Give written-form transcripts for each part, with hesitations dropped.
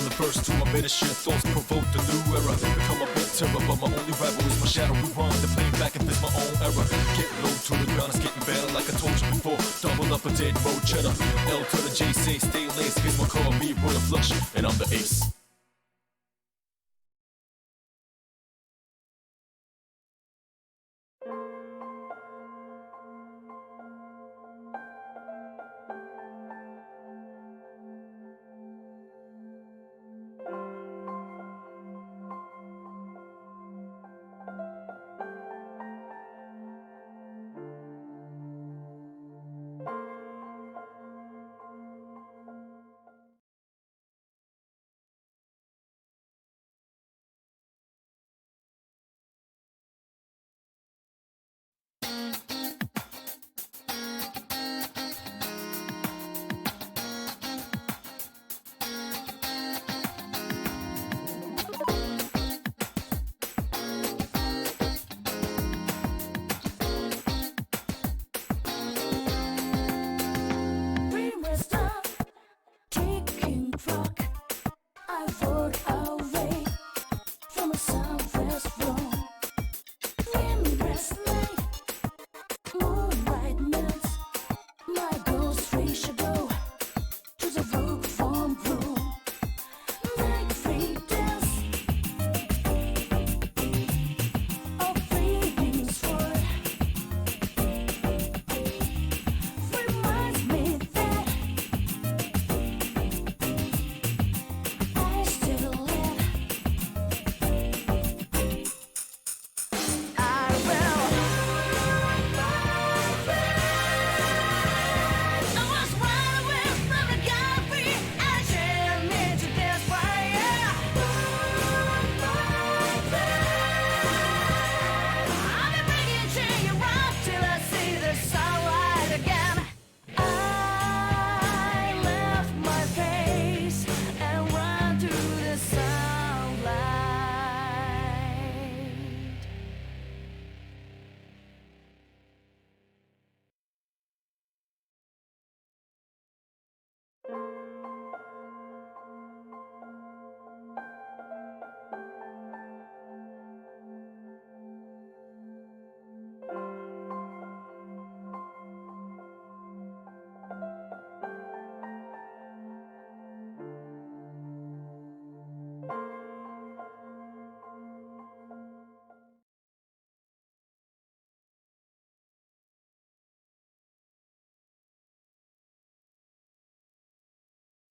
I'm the first to admit it, shit thoughts provoke the new era. Become a bit terror, but my only rival is my shadow. We run the play back and fix my own error. Get low to the ground, it's getting better like I told you before. Double up a dead road cheddar. L to the J, say stay laced. Here's my call, me roll a flush, and I'm the ace.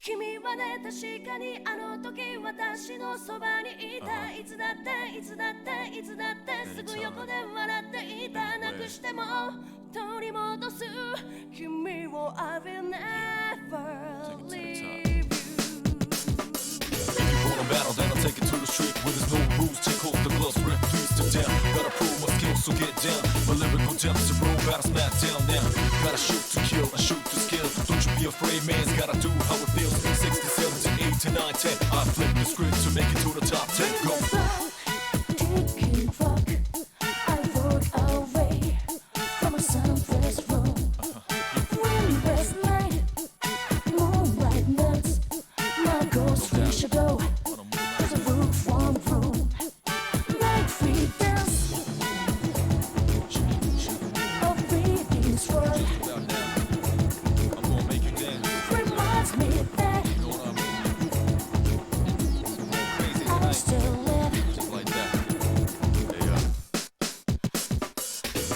君はね、確かにあの時私のそばにいた。いつだっていつだっていつだってすぐ横で笑っていた。なくしても取り戻す君を I will never leave you. If you want a battle, then I'll take it to the street where there's no rules. Take off the gloves, rip peace to down. Gotta prove my skills, so get down. My lyrical depths, a roll battle smack down now. Gotta shoot to kill, I shoot to skill. Don't you be afraid, man's gotta do how it feels. 67 to 8 to 9, 10. I flip the script to make it to the top 10. Go. Ticking clock, I walk away from a sunless room. Windless night, moonlight nights. My ghost free shadow is a roof from room. Like free dance, a breathing's word. I'm gonna make you dance. Reminds me that You know what I mean? Crazy I tonight. still live. Just like that. There you go.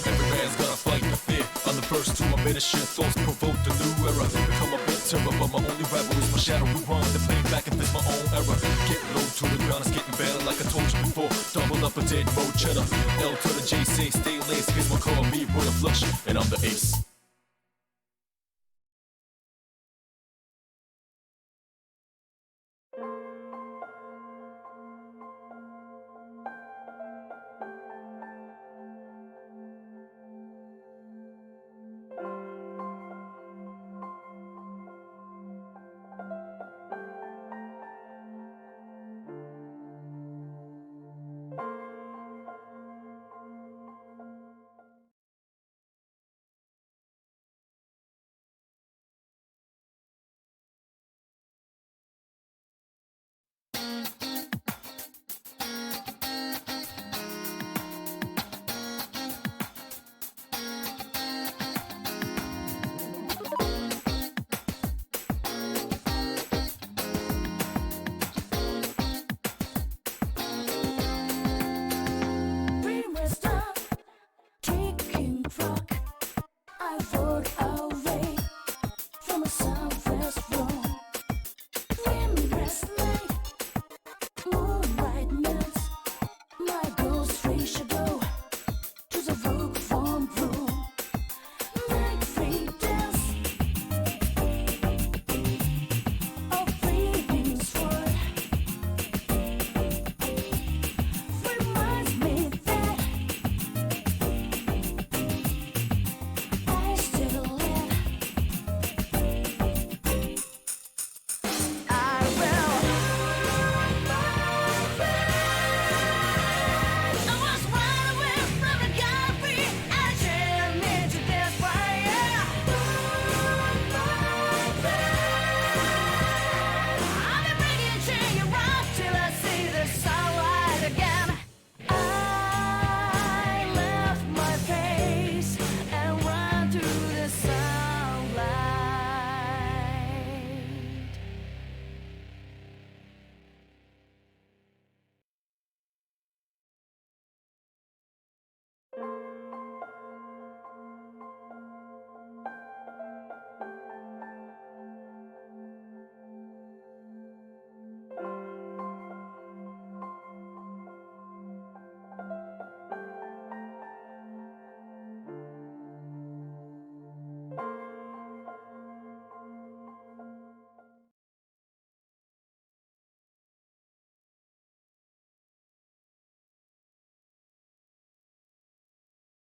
Every man's gotta fight the fear. I'm the first to admit it, shit thoughts provoke the new era. Become a bit terror, but my only rival is my shadow. We run the play back and fix my own error. Get low to the ground, it's getting better like I told you before. Double up a dead road cheddar. L to the J, say stay laced. Here's my call, me roll a flush, and I'm the ace.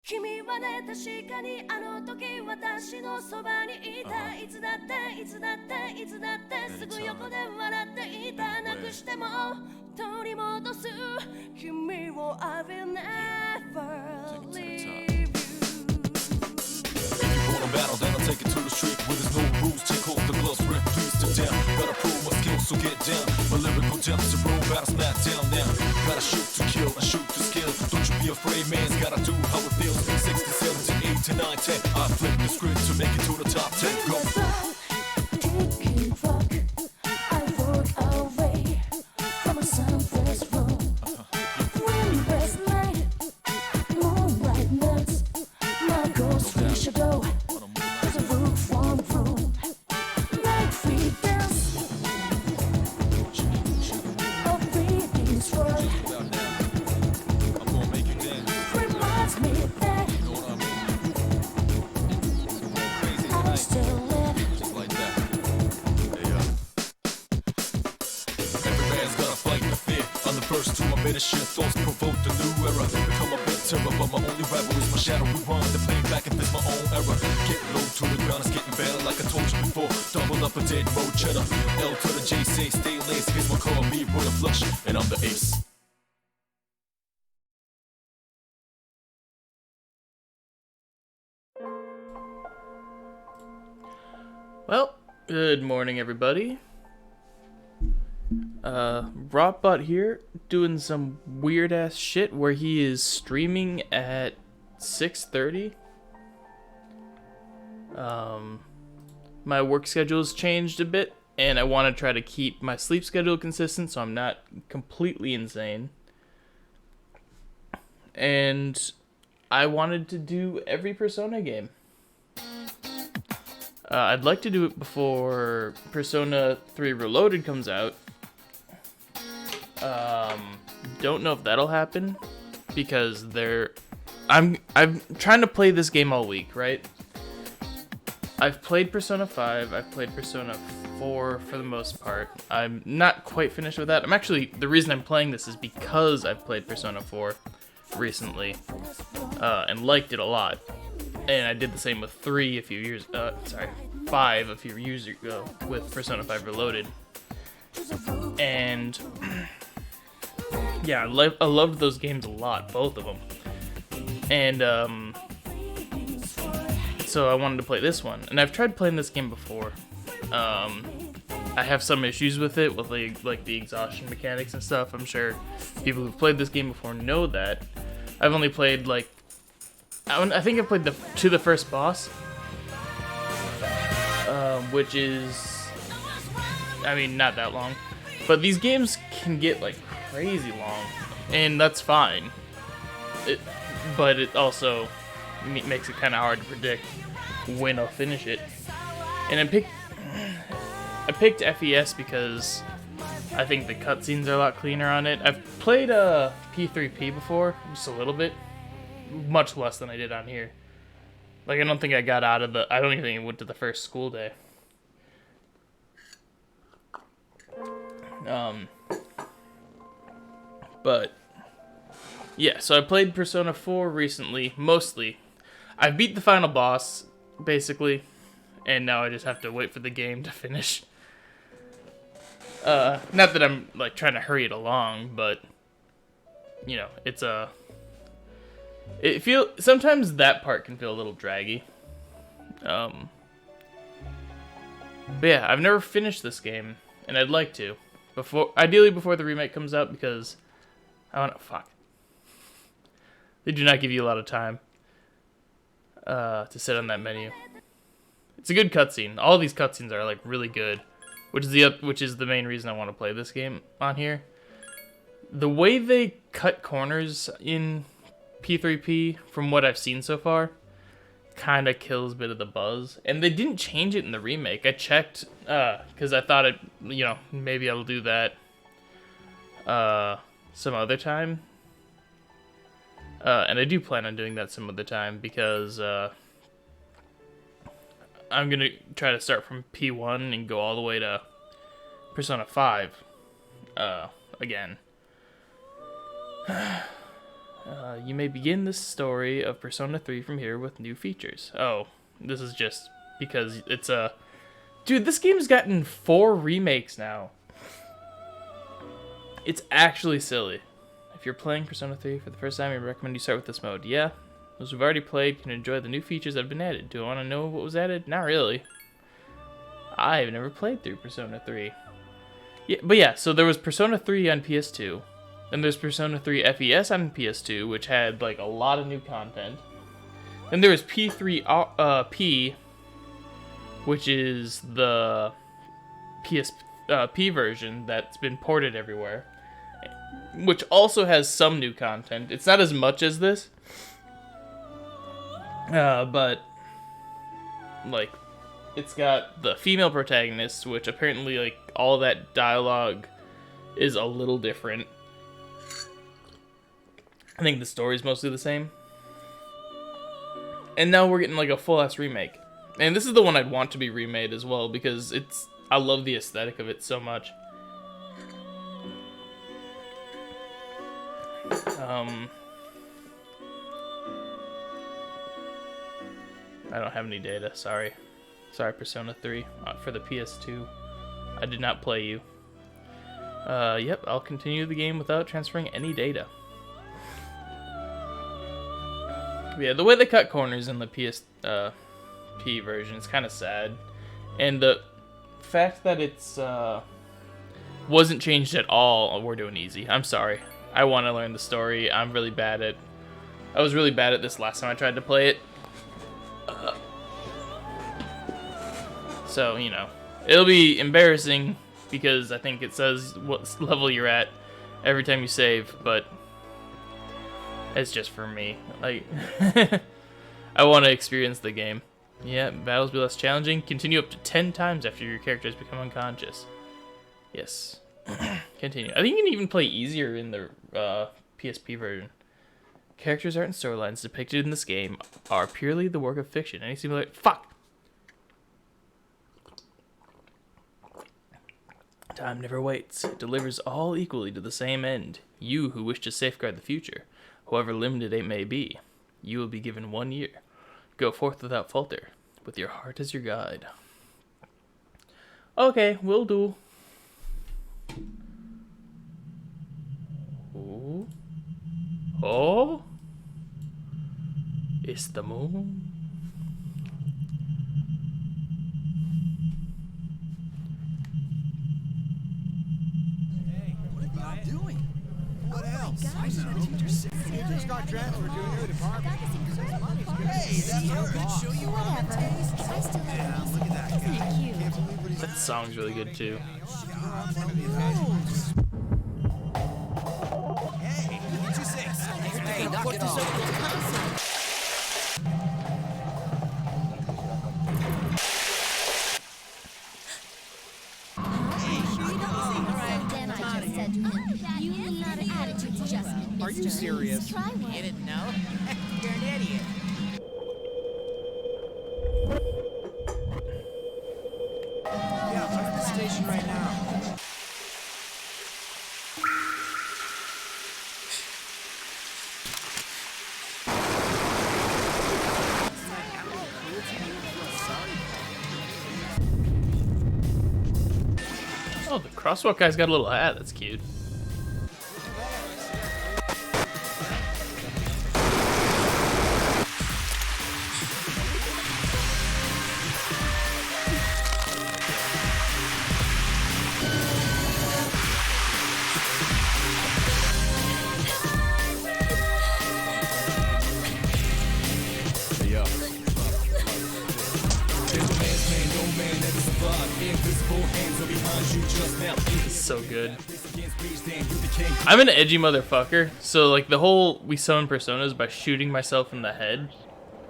君はね確かにあの時私のそばにいたいつだっていつだっていつだってすぐ横で笑っていたなくしても取り戻す君を I will never leave you Battle, then I'll take it to the street where there's no rules. Take off the gloves, rip twist it down. Gotta prove my skills, so get down. My lyrical gems, the room battle smack down now. Gotta shoot to kill, I shoot to skill. Don't you be afraid, man's gotta do how it feels. 60, 70, 8 to 9, 10. I flip the script to make it to the top 10. Go. I walk away from a sunless room. Windless night, moonlight nights. My ghost we should go. First to my better shit, thoughts provoke the new era. Become a bit terror, but my only rival is my shadow. We run the plane back if it's my own era. Get low to the ground, it's getting better like I told you before. Double up a dead road cheddar. L to the J, say stay laced. Here's my car, me, roll a flush, and I'm the ace. Well, good morning, everybody. Robot here, doing some weird ass shit where he is streaming at 6:30. My work schedule's changed a bit, and I want to try to keep my sleep schedule consistent so I'm not completely insane. And I wanted to do every Persona game. I'd like to do it before Persona 3 Reloaded comes out. Don't know if that'll happen because I'm trying to play this game all week, right? I've played Persona 5, I've played Persona 4 for the most part. I'm not quite finished with that. The reason I'm playing this is because I've played Persona 4 recently, and liked it a lot. And I did the same with 5 a few years ago with Persona 5 Reloaded. And yeah, I loved those games a lot, both of them. And so I wanted to play this one. And I've tried playing this game before. I have some issues with it, with like the exhaustion mechanics and stuff. I'm sure people who've played this game before know that. I've only played I think I played to the first boss, which is, I mean, not that long. But these games can get crazy long, and that's fine. But it also makes it kind of hard to predict when I'll finish it. And I picked FES because I think the cutscenes are a lot cleaner on it. I've played P3P before, just a little bit. Much less than I did on here. I don't think I got out of I don't even think I went to the first school day. But yeah, so I played Persona 4 recently, mostly. I beat the final boss, basically, and now I just have to wait for the game to finish. Not that I'm trying to hurry it along, but you know, sometimes that part can feel a little draggy. But yeah, I've never finished this game, and I'd like to. Ideally before the remake comes out, because they do not give you a lot of time to sit on that menu. It's a good cutscene. All of these cutscenes are really good, which is the main reason I want to play this game on here. The way they cut corners in P3P, from what I've seen so far, kind of kills a bit of the buzz. And they didn't change it in the remake. I checked, because I thought maybe I'll do that some other time. And I do plan on doing that some other time, because I'm going to try to start from P1 and go all the way to Persona 5 again. You may begin the story of Persona 3 from here with new features. Oh, this is just because it's a... Dude, this game's gotten 4 remakes now. It's actually silly. If you're playing Persona 3 for the first time, I recommend you start with this mode. Yeah, those who've already played can enjoy the new features that have been added. Do I want to know what was added? Not really. I've never played through Persona 3. Yeah, but yeah, so there was Persona 3 on PS2. Then there's Persona 3 FES on PS2, which had like a lot of new content. Then there was P3P, which is the PSP version that's been ported everywhere, which also has some new content. It's not as much as this, but like it's got the female protagonist, which apparently like all that dialogue is a little different. I think the story's mostly the same. And now we're getting like a full-ass remake. And this is the one I'd want to be remade as well, because I love the aesthetic of it so much. I don't have any data, sorry. Sorry, Persona 3, for the PS2. I did not play you. Yep, I'll continue the game without transferring any data. Yeah, the way they cut corners in the PSP version is kind of sad. And the fact that it's wasn't changed at all, we're doing easy. I'm sorry. I want to learn the story. I was really bad at this last time I tried to play it. So, you know, it'll be embarrassing because I think it says what level you're at every time you save, but it's just for me. Like, I want to experience the game. Yeah, battles be less challenging. Continue up to 10 times after your character has become unconscious. Yes. Continue. I think you can even play easier in the PSP version. Characters, art, and storylines depicted in this game are purely the work of fiction. Any similar... Fuck! Time never waits. It delivers all equally to the same end. You who wish to safeguard the future, however limited it may be, you will be given 1 year. Go forth without falter, with your heart as your guide. Okay, will do. Ooh. Oh? It's the moon. Doing? What else? I know. You just got dressed for doing your department. Hey, that's our boss. Show you around the taste. I still have Look at that guy. Isn't it cute? That song's really good too. Hey, what you say? Hey, knock it off. Then I just said to him, you need an attitude adjustment, Are you mister. serious? Try one. You didn't know? You're an idiot. Yeah, I'm at the station right now. Oh, the crosswalk guy's got a little hat. That's cute. This is so good. I'm an edgy motherfucker, so like the whole we summon personas by shooting myself in the head,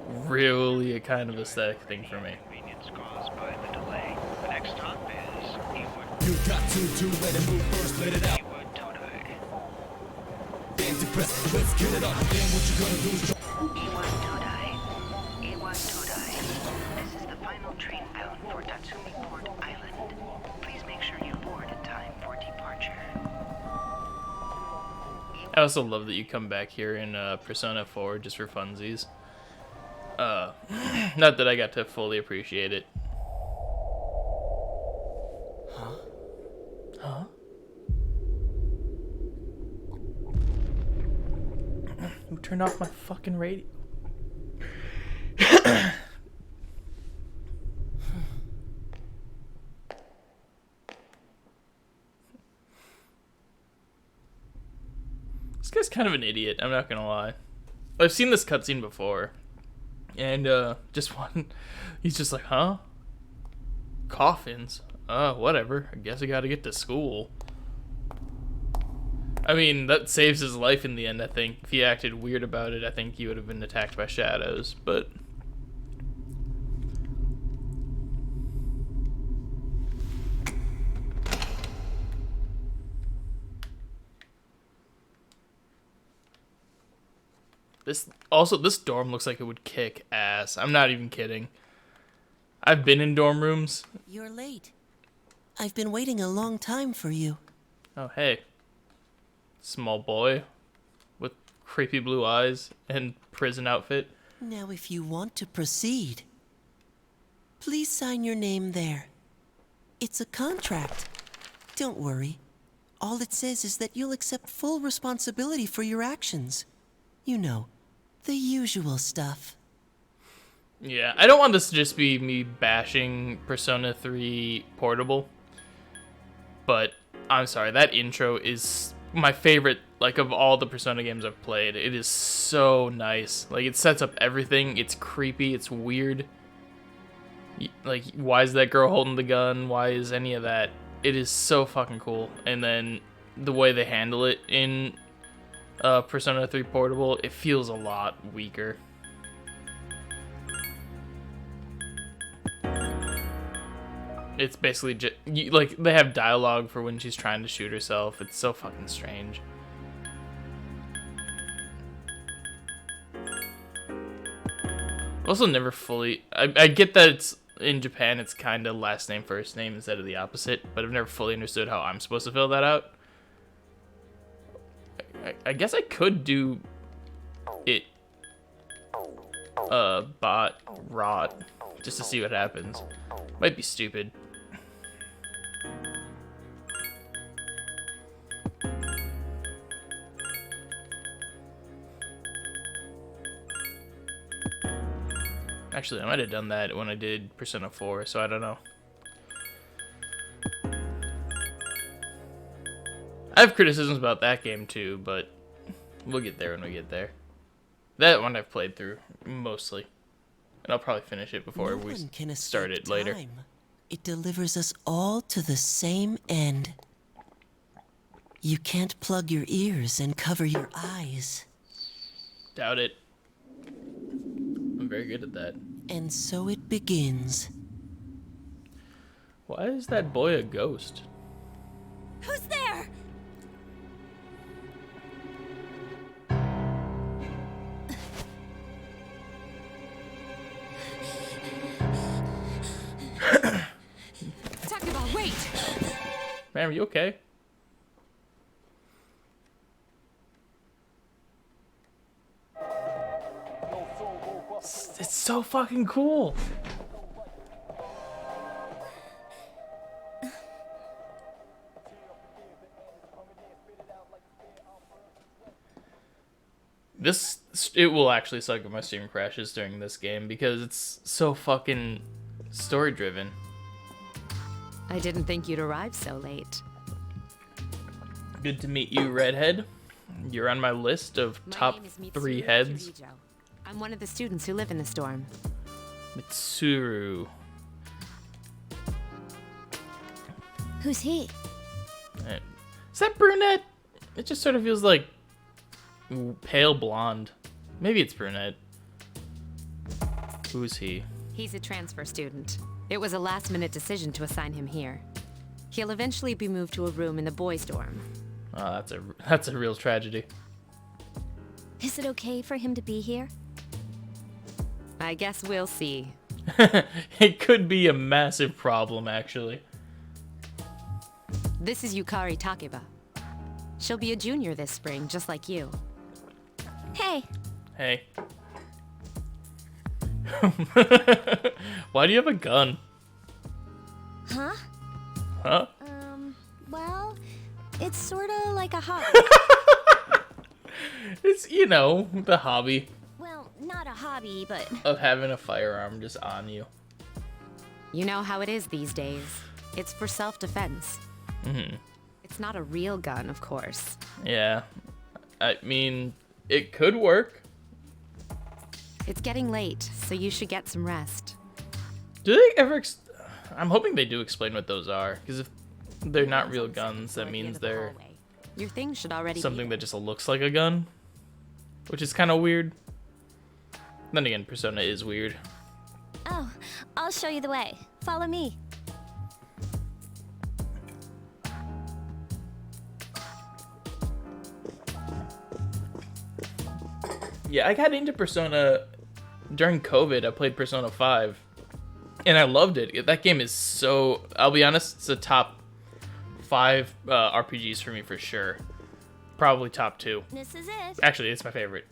really a kind of aesthetic thing for me. Inconvenience caused by the delay. The next stop is Ewood. You got to let it move first, let it out. Ewood Todai. Then depressed, let's get it up. Then what you gonna do is Ewood Todai. Ewood Todai. This is the final train bound for Tatsumi Port Island. Please make sure you board in time for departure. I also love that you come back here in Persona 4 just for funsies. Not that I got to fully appreciate it. Huh? Who turned off my fucking radio? This guy's kind of an idiot, I'm not gonna lie. I've seen this cutscene before. And, just one... He's just like, huh? Coffins? Whatever. I guess I gotta get to school. I mean, that saves his life in the end, I think. If he acted weird about it, I think he would have been attacked by shadows, but... This dorm looks like it would kick ass. I'm not even kidding. I've been in dorm rooms. You're late. I've been waiting a long time for you. Oh, hey. Small boy with creepy blue eyes and prison outfit. Now, if you want to proceed, please sign your name there. It's a contract. Don't worry. All it says is that you'll accept full responsibility for your actions. You know, the usual stuff. Yeah, I don't want this to just be me bashing Persona 3 Portable. But, I'm sorry, that intro is my favorite, like, of all the Persona games I've played. It is so nice. Like, it sets up everything. It's creepy. It's weird. Like, why is that girl holding the gun? Why is any of that? It is so fucking cool. And then the way they handle it in Persona 3 Portable, it feels a lot weaker. It's basically just, like, they have dialogue for when she's trying to shoot herself. It's so fucking strange. Also never fully... I get that it's in Japan, it's kind of last name, first name instead of the opposite, but I've never fully understood how I'm supposed to fill that out. I guess I could do it, bot, rot, just to see what happens. Might be stupid. Actually, I might have done that when I did Persona 4, so I don't know. I have criticisms about that game too, but we'll get there when we get there. That one I've played through, mostly. And I'll probably finish it before we start it later. It delivers us all to the same end. You can't plug your ears and cover your eyes. Doubt it. I'm very good at that. And so it begins. Why is that boy a ghost? Who's there? Takeba, wait! Man, are you okay? It's so fucking cool. It will actually suck if my stream crashes during this game because it's so fucking story driven. I didn't think you'd arrive so late. Good to meet you, Redhead. You're on my list of top 3 heads. Kirijo. I'm one of the students who live in the storm. Mitsuru. Who's he? Is that brunette? It just sort of feels like pale blonde. Maybe it's brunette. Who's he? He's a transfer student. It was a last-minute decision to assign him here. He'll eventually be moved to a room in the boys' dorm. Oh, that's a real tragedy. Is it okay for him to be here? I guess we'll see. It could be a massive problem, actually. This is Yukari Takeba. She'll be a junior this spring, just like you. Hey, Hey. Why do you have a gun? huh? Huh? Well, it's sorta like a hobby. It's, you know, the hobby Well, not a hobby, but of having a firearm just on you. You know how it is these days. It's for self-defense. Mm-hmm. It's not a real gun, of course. Yeah. I mean, it could work. It's getting late, so you should get some rest. Do they ever... I'm hoping they do explain what those are, because if they're not real guns, that means they're Your thing should already something be. that just looks like a gun, which is kind of weird. Then again, Persona is weird. oh, I'll show you the way. Follow me. Yeah, I got into Persona during COVID. I played Persona 5, and I loved it. That game is so... I'll be honest, it's a top 5 RPGs for me for sure. Probably top 2. This is it. Actually, it's my favorite.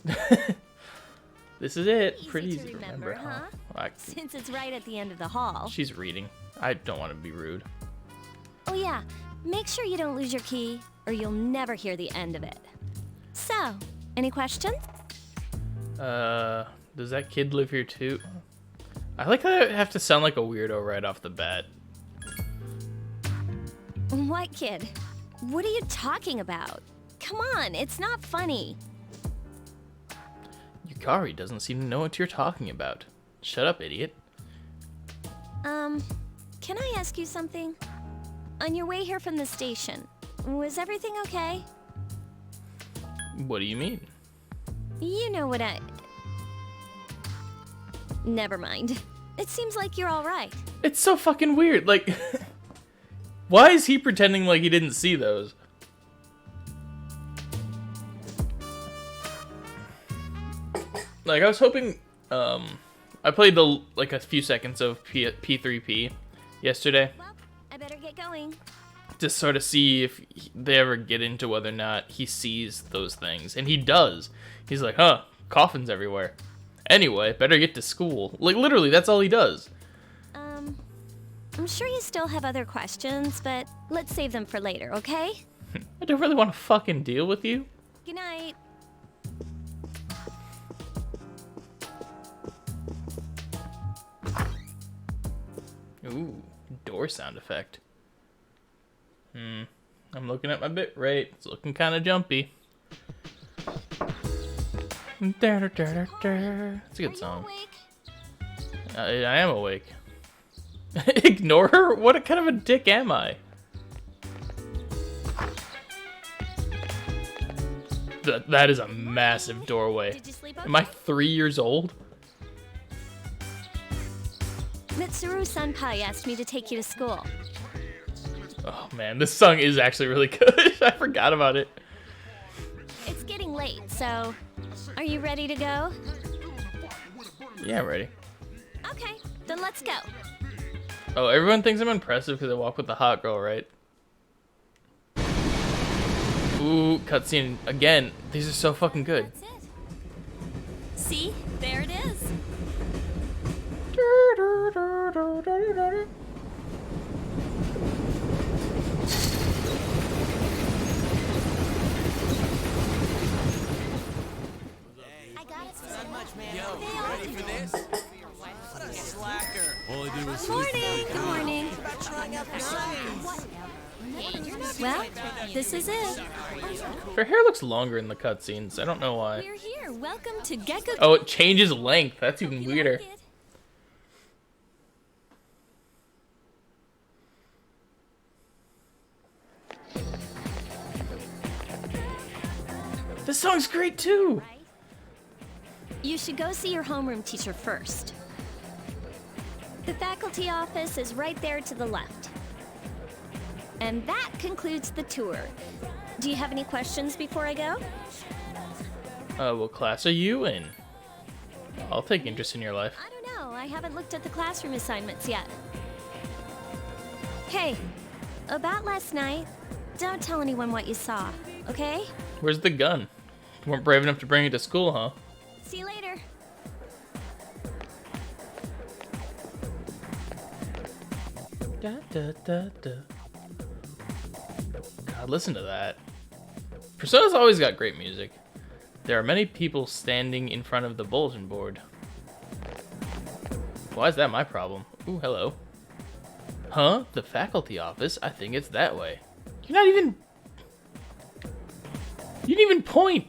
This is it. Easy Pretty to easy to remember, remember, huh? Like, Since it's right at the end of the hall. she's reading. I don't want to be rude. Oh yeah, make sure you don't lose your key, or you'll never hear the end of it. So, any questions? Does that kid live here too? I like how I have to sound like a weirdo right off the bat. What kid? What are you talking about? Come on, it's not funny. Yukari doesn't seem to know what you're talking about. Shut up, idiot. Can I ask you something? On your way here from the station, was everything okay? What do you mean? You know what I... Never mind. It seems like you're alright. It's so fucking weird. Like, why is he pretending like he didn't see those? Like, I was hoping, I played like a few seconds of P3P yesterday. Well, I better get going. To sort of see if they ever get into whether or not he sees those things. And he does. He's like, huh, coffins everywhere. Anyway, better get to school. Like, literally, that's all he does. I'm sure you still have other questions, but let's save them for later, okay? I don't really want to fucking deal with you. Good night. Ooh, door sound effect. I'm looking at my bit rate. It's looking kind of jumpy. It's a good song. I am awake. Ignore her? What kind of a dick am I? That is a massive doorway. Did you sleep okay? Am I 3 years old? Mitsuru Senpai asked me to take you to school. Oh man, this song is actually really good. I forgot about it. It's getting late, so are you ready to go? Yeah, I'm ready. Okay, then let's go. Oh, everyone thinks I'm impressive because I walk with the hot girl, right? Ooh, cutscene again. These are so fucking good. That's it. See, there it is. I got it. Not much, man. They all Ready for this? What a slacker. All I did was Good morning. Good morning. About trying out for science. Well, this is it. Her hair looks longer in the cutscenes. I don't know why. We're here. Welcome to Gecko. Oh, it changes length. That's even You weirder. like it? This song's great too. You should go see your homeroom teacher first. The faculty office is right there to the left. And that concludes the tour. Do you have any questions before I go? What class are you in? I'll take interest in your life. I don't know. I haven't looked at the classroom assignments yet. Hey, about last night, Don't tell anyone what you saw, okay? Where's the gun? You weren't brave enough to bring it to school, huh? See you later. Da, da, da, da. God, listen to that. Persona's always got great music. There are many people standing in front of the bulletin board. Why is that my problem? Ooh, hello. Huh? The faculty office? I think it's that way. You're not even... You didn't even point!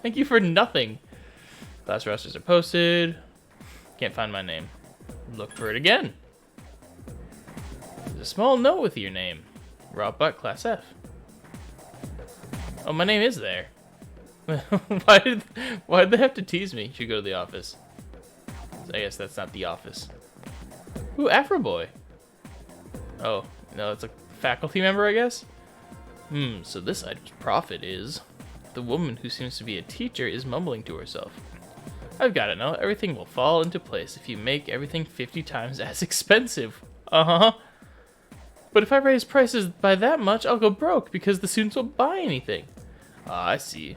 Thank you for nothing. Class rosters are posted. Can't find my name. Look for it again. There's a small note with your name. Robot Class F. Oh, my name is there. why did they have to tease me? Should go to the office. So I guess that's not the office. Ooh, Afro Boy. Oh, no, it's a faculty member, I guess? So this item's profit is... The woman who seems to be a teacher is mumbling to herself. I've got it now. Everything will fall into place if you make everything 50 times as expensive. Uh-huh. But if I raise prices by that much, I'll go broke because the students won't buy anything. Ah, I see.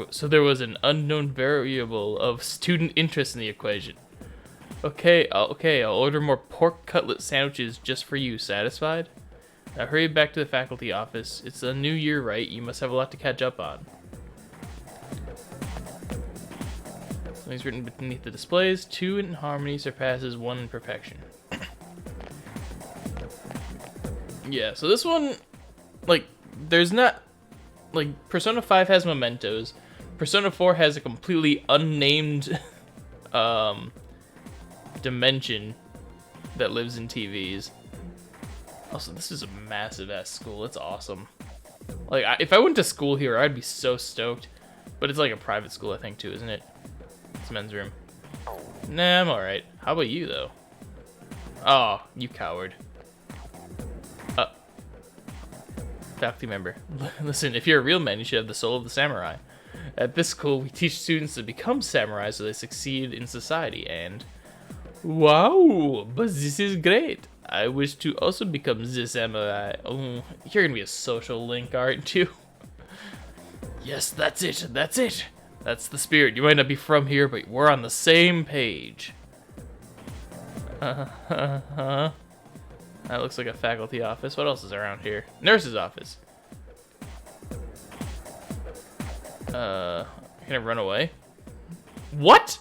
So there was an unknown variable of student interest in the equation. Okay, I'll order more pork cutlet sandwiches just for you. Satisfied? Now hurry back to the faculty office. It's a new year, right? You must have a lot to catch up on. Something's written beneath the displays. 2 in harmony surpasses 1 in perfection. Yeah, so this one, like, there's not, like, Persona 5 has mementos. Persona 4 has a completely unnamed dimension that lives in TVs. Also, this is a massive-ass school. It's awesome. Like, if I went to school here, I'd be so stoked. But it's like a private school, I think, too, isn't it? It's men's room. Nah, I'm alright. How about you, though? Oh, you coward. Faculty member. Listen, if you're a real man, you should have the soul of the samurai. At this school, we teach students to become samurai so they succeed in society, and... Wow, but this is great. I wish to also become the samurai. Oh, you're gonna be a social link, aren't you? Yes, that's it, that's it. That's the spirit. You might not be from here, but we're on the same page. That looks like a faculty office. What else is around here? Nurse's office. Can I run away? What?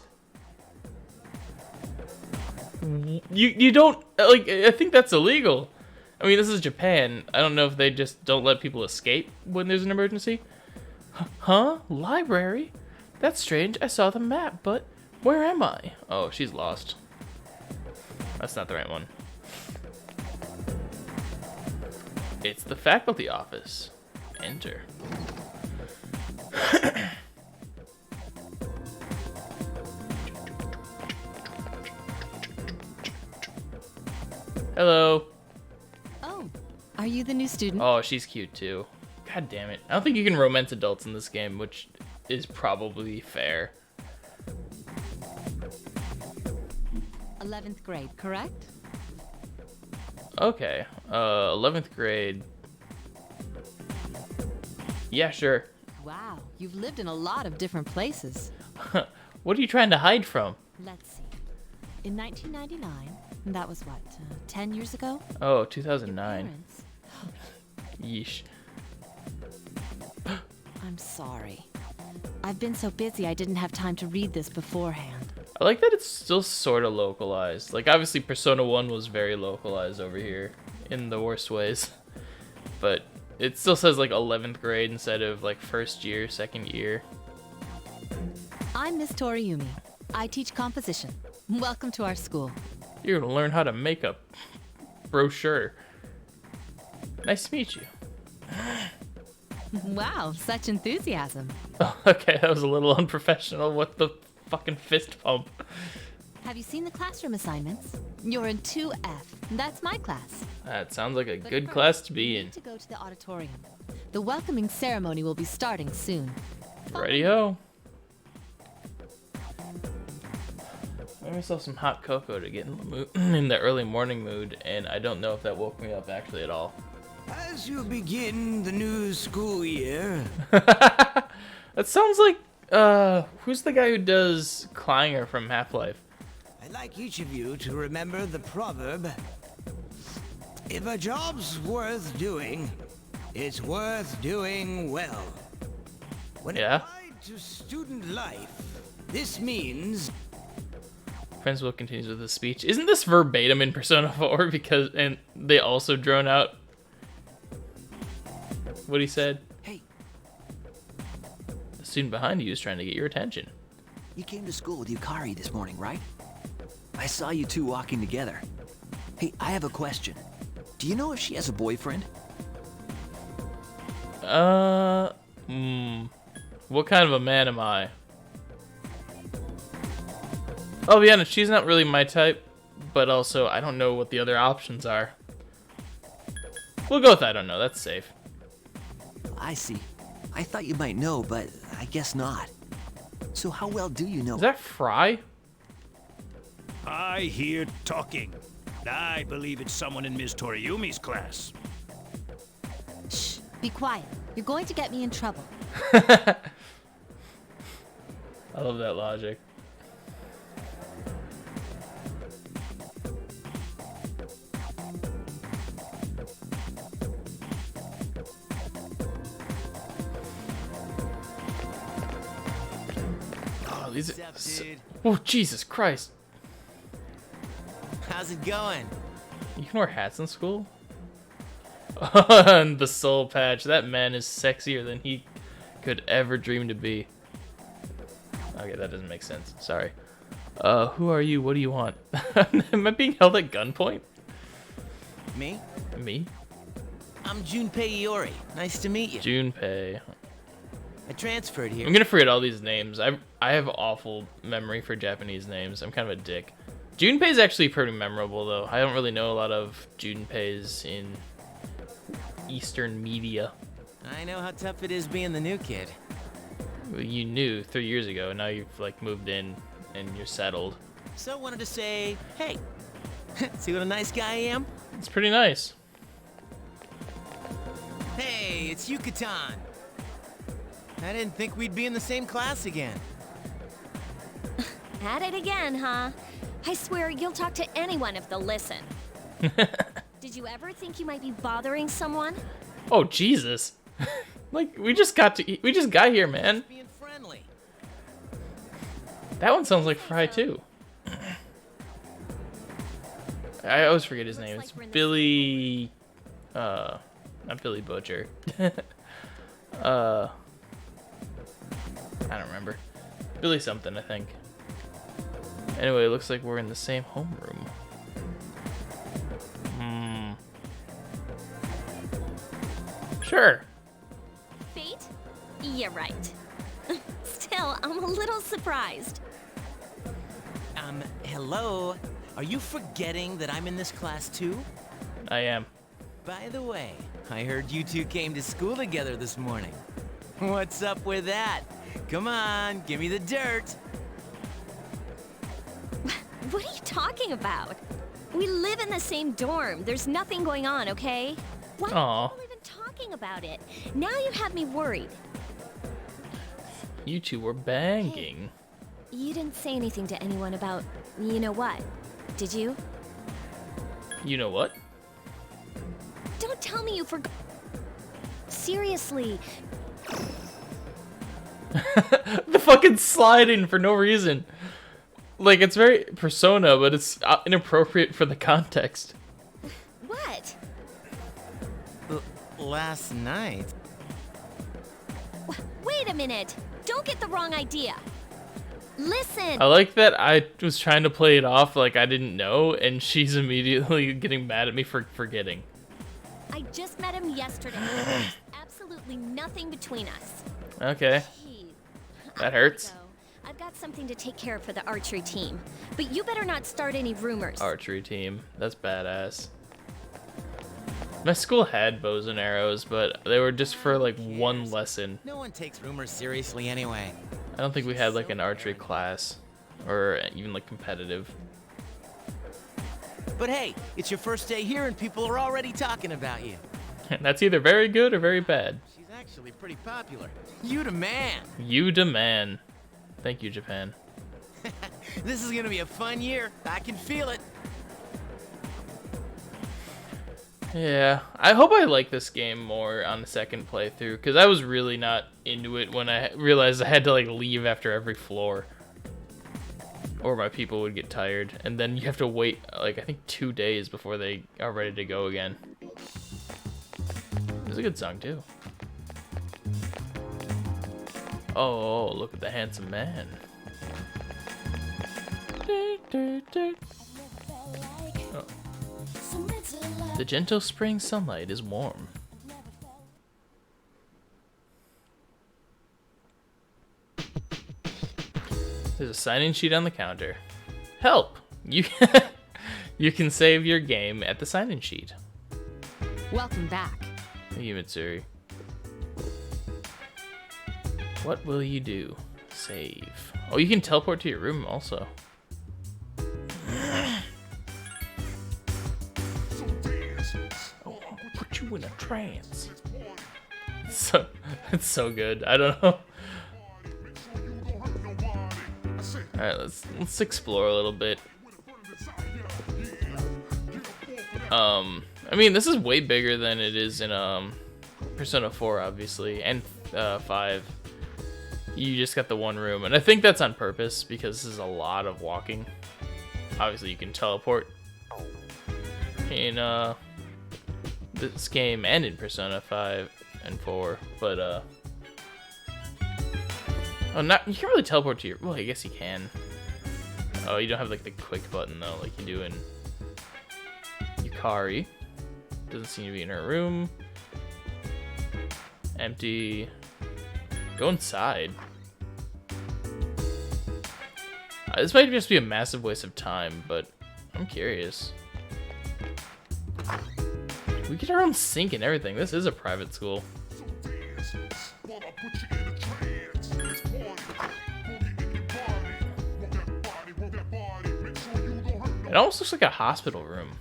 You don't, like, I think that's illegal. I mean, this is Japan. I don't know if they just don't let people escape when there's an emergency. Huh? Library? That's strange. I saw the map, but where am I? Oh, she's lost. That's not the right one. It's the faculty office. Enter. Hello. Oh, are you the new student? Oh, she's cute too. God damn it. I don't think you can romance adults in this game, which is probably fair. 11th grade, correct? Okay. 11th grade. Yeah, sure. Wow, you've lived in a lot of different places. What are you trying to hide from? Let's see. In 1999, that was what, 10 years ago? Oh, Your 2009. parents. Yeesh. I'm sorry. I've been so busy I didn't have time to read this beforehand. I like that it's still sort of localized. Like, obviously, Persona 1 was very localized over here in the worst ways. But it still says, like, 11th grade instead of, like, first year, second year. I'm Miss Toriumi. I teach composition. Welcome to our school. You're gonna learn how to make a brochure. Nice to meet you. Wow, such enthusiasm. Oh, okay, that was a little unprofessional. What the fucking fist pump? Have you seen the classroom assignments? You're in 2F. That's my class. That sounds like a But good first, class to you be need in. to go to the auditorium. The welcoming ceremony will be starting soon. Radio. Make myself some hot cocoa to get in the mood, in the early morning mood, and I don't know if that woke me up actually at all. As you begin the new school year, That sounds like who's the guy who does Clanger from Half-Life? I'd like each of you to remember the proverb: if a job's worth doing, it's worth doing well. When Yeah. applied to student life, this means Principal continues with the speech. Isn't this verbatim in Persona 4? Because and they also drone out what he said. Hey, The student behind you is trying to get your attention. you came to school with Yukari this morning, right? I saw you two walking together. Hey, I have a question. Do you know if she has a boyfriend? What kind of a man am I? Oh yeah, no, she's not really my type, but also I don't know what the other options are. We'll go with I don't know, that's safe. I see. I thought you might know, but I guess not. So how well do you know? Is that Fry? I hear talking. I believe it's someone in Ms. Toriyumi's class. Shh, be quiet. You're going to get me in trouble. I love that logic. Oh, these are... What's up, dude? Oh, Jesus Christ. How's it going? You can wear hats in school? And the soul patch. That man is sexier than he could ever dream to be. Okay, that doesn't make sense. Sorry. Who are you? What do you want? Am I being held at gunpoint? Me? Me? I'm Junpei Iori. Nice to meet you. Junpei. I transferred here. I'm gonna forget all these names. I have awful memory for Japanese names. I'm kind of a dick. Junpei's actually pretty memorable, though. I don't really know a lot of Junpeis in Eastern media. I know how tough it is being the new kid. You knew 3 years ago, and now you've like moved in and you're settled. So I wanted to say, hey, see what a nice guy I am? It's pretty nice. Hey, it's Yucatan. I didn't think we'd be in the same class again. At it again, huh? I swear you'll talk to anyone if they'll listen. Did you ever think you might be bothering someone? Oh Jesus! Like we just got here, man. Being friendly. That one sounds like Fry too. I always forget his name. It's Billy. Not Billy Butcher. I don't remember. Billy something, I think. Anyway, it looks like we're in the same homeroom. Sure. Fate? Yeah, right. Still, I'm a little surprised. Hello? Are you forgetting that I'm in this class too? I am. By the way, I heard you two came to school together this morning. What's up with that? Come on, give me the dirt. What are you talking about? We live in the same dorm. There's nothing going on, okay? Why Aw. are you even talking about it? Now you have me worried. You two were banging. You didn't say anything to anyone about you know what, did you? You know what? Don't tell me you forgot. Seriously, The fucking sliding for no reason. Like, it's very Persona, but it's inappropriate for the context. what? Last night? Wait a minute. Don't get the wrong idea. Listen. I like that I was trying to play it off like I didn't know, and she's immediately getting mad at me for forgetting. I just met him yesterday. There's absolutely nothing between us. Okay. Gee, That hurts. I gotta go. I've got something to take care of for the archery team. But you better not start any rumors. Archery team. That's badass. My school had bows and arrows, but they were just for like one lesson. No one takes rumors seriously anyway. I don't think we had like an archery class or even like competitive. But hey, it's your first day here and people are already talking about you. That's either very good or very bad. She's actually pretty popular. You the man. You demand. Thank you, Japan. This is gonna be a fun year. I can feel it. Yeah, I hope I like this game more on the second playthrough, because I was really not into it when I realized I had to like leave after every floor, or my people would get tired, and then you have to wait like I think 2 days before they are ready to go again. It's a good song too. Oh, look at the handsome man. Oh. The gentle spring sunlight is warm. There's a sign-in sheet on the counter. Help! You you can save your game at the sign-in sheet. Welcome back. Thank you, Mitsuri. What will you do? Save. Oh, you can teleport to your room also. Oh, I'll put you in a trance. So it's so good. I don't know. All right, let's explore a little bit. I mean, this is way bigger than it is in Persona 4, obviously, and 5. You just got the one room, and I think that's on purpose because this is a lot of walking. Obviously, you can teleport in this game and in Persona 5 and 4, but oh, not you can't really teleport to your. Well, I guess you can. Oh, you don't have like the quick button though, like you do in Yukari. Doesn't seem to be in her room. Empty. Go inside. This might just be a massive waste of time, but I'm curious. We get our own sink and everything. This is a private school. It almost looks like a hospital room.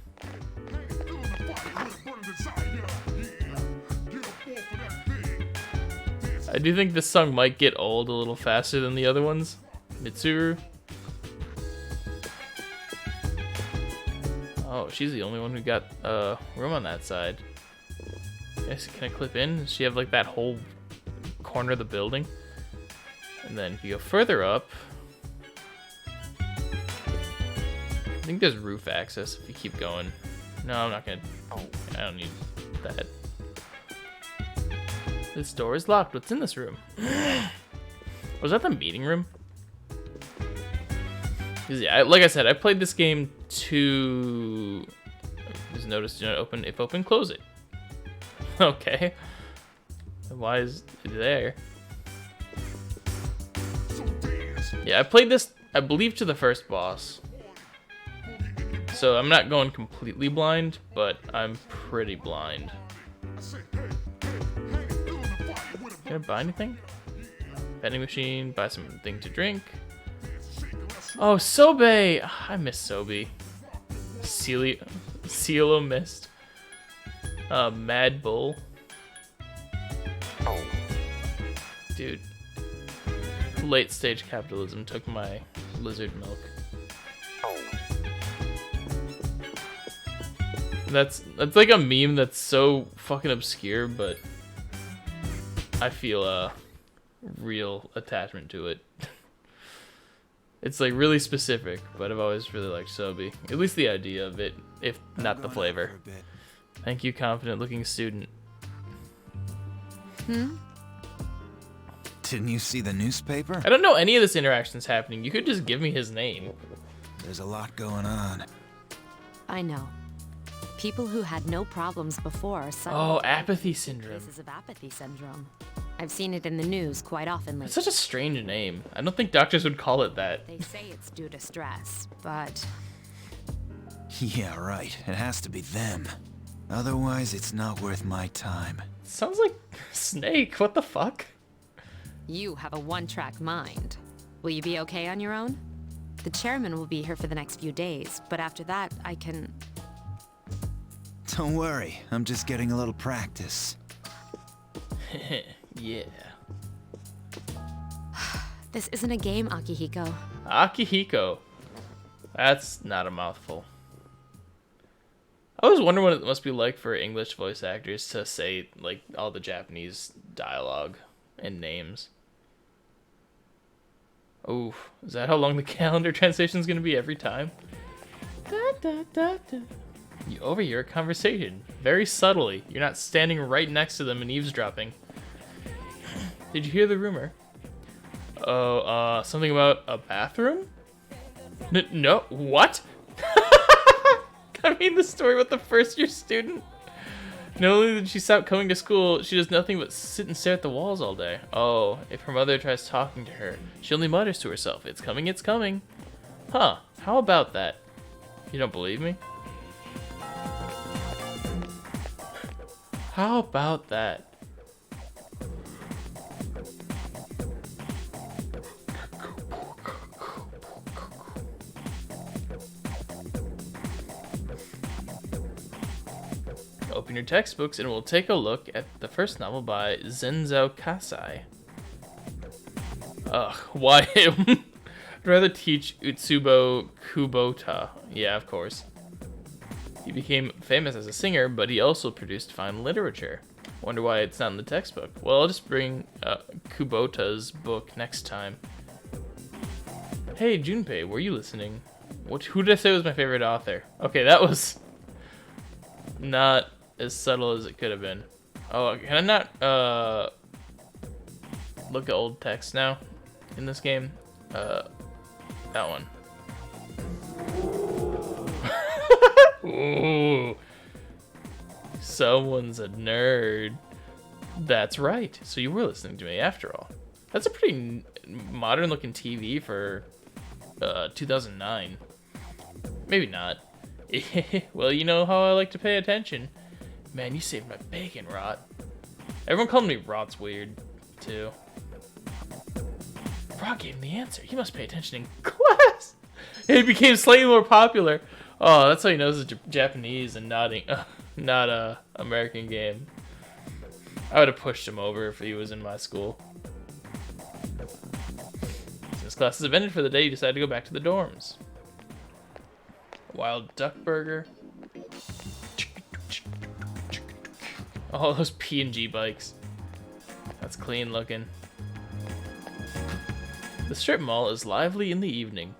I do think this song might get old a little faster than the other ones. Mitsuru. Oh, she's the only one who got room on that side. Yes, can I clip in? Does she have like that whole corner of the building? And then if you go further up, I think there's roof access if you keep going. No, I'm not gonna. I don't need that. This door is locked. What's in this room? Was that the meeting room? 'Cause yeah, like I said, I played this game to. Just notice do not open. If open, close it. Okay. Why is it there? Yeah, I played this, I believe, to the first boss. So I'm not going completely blind, but I'm pretty blind. Can I buy anything? Vending machine, buy something to drink. Oh, Sobe! I miss Sobe. Cielo Mist. Mad Bull. Dude. Late stage capitalism took my lizard milk. That's like a meme that's so fucking obscure, but I feel a real attachment to it. It's like really specific, but I've always really liked Sobe. At least the idea of it, if not the flavor. Thank you, confident looking student. Didn't you see the newspaper? I don't know any of this interaction's happening. You could just give me his name. There's a lot going on. I know. People who had no problems before are suddenly apathy syndrome. cases of apathy syndrome. I've seen it in the news quite often lately. It's such a strange name. I don't think doctors would call it that. They say it's due to stress, but Yeah, right. It has to be them. Otherwise, it's not worth my time. Sounds like Snake. What the fuck? you have a one-track mind. Will you be okay on your own? The chairman will be here for the next few days, but after that, I can... Don't worry, I'm just getting a little practice. Yeah. This isn't a game, Akihiko. Akihiko. That's not a mouthful. I always wonder what it must be like for English voice actors to say, like, all the Japanese dialogue and names. Oof. Is that how long the calendar translation is going to be every time? You overhear a conversation, very subtly. You're not standing right next to them and eavesdropping. Did you hear the rumor? Oh, something about a bathroom? No, what? I mean, the story with the first-year student. Not only did she stop coming to school, she does nothing but sit and stare at the walls all day. Oh, if her mother tries talking to her, she only mutters to herself, "It's coming, it's coming." Huh, how about that? You don't believe me? How about that? Open your textbooks and we'll take a look at the first novel by Zenzou Kasai. Ugh, why him? I'd rather teach Utsubo Kubota. Yeah, of course. He became famous as a singer, but he also produced fine literature. Wonder why it's not in the textbook. Well, I'll just bring Kubota's book next time. Hey, Junpei, were you listening? Who did I say was my favorite author? Okay, that was not as subtle as it could have been. Oh, can I not look at old text now in this game? That one. Ooh. Someone's a nerd. That's right. So you were listening to me after all. That's a pretty modern looking TV for 2009. Maybe not. Well, you know how I like to pay attention. Man, you saved my bacon, Rot. Everyone called me Rot's weird, too. Rot gave him the answer. He must pay attention in class. It became slightly more popular. Oh, that's how he knows it's Japanese and not a American game. I would have pushed him over if he was in my school. Since classes have ended for the day, you decide to go back to the dorms. Wild Duck Burger. Oh, those P&G bikes. That's clean looking. The strip mall is lively in the evening.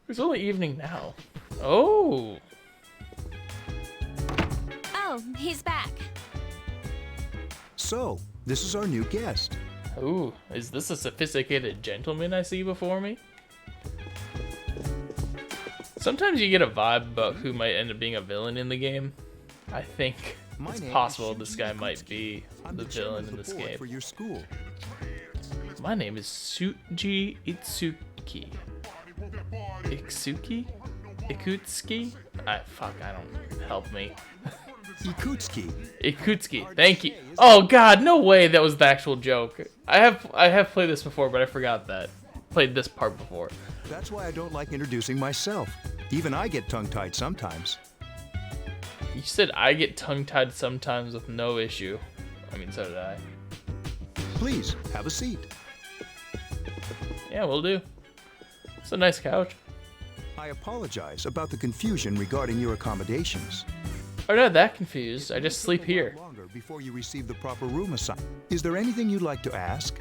It's only evening now. Oh! Oh, he's back. So, this is our new guest. Ooh, is this a sophisticated gentleman I see before me? Sometimes you get a vibe about who might end up being a villain in the game. I think it's possible this guy might be the villain in this game. For your school. My name is Suji Itsuki. Ikutsuki? I don't. Help me. Ikutsuki. Thank you. Oh God, no way that was the actual joke. I have played this before, but I forgot that. Played this part before. That's why I don't like introducing myself. Even I get tongue-tied sometimes. You said I get tongue-tied sometimes with no issue. I mean, so did I. Please, have a seat. Yeah, we'll do. It's a nice couch. I apologize about the confusion regarding your accommodations. I'm not that confused. I just sleep here. Longer before you receive the proper room assignment. Is there anything you'd like to ask?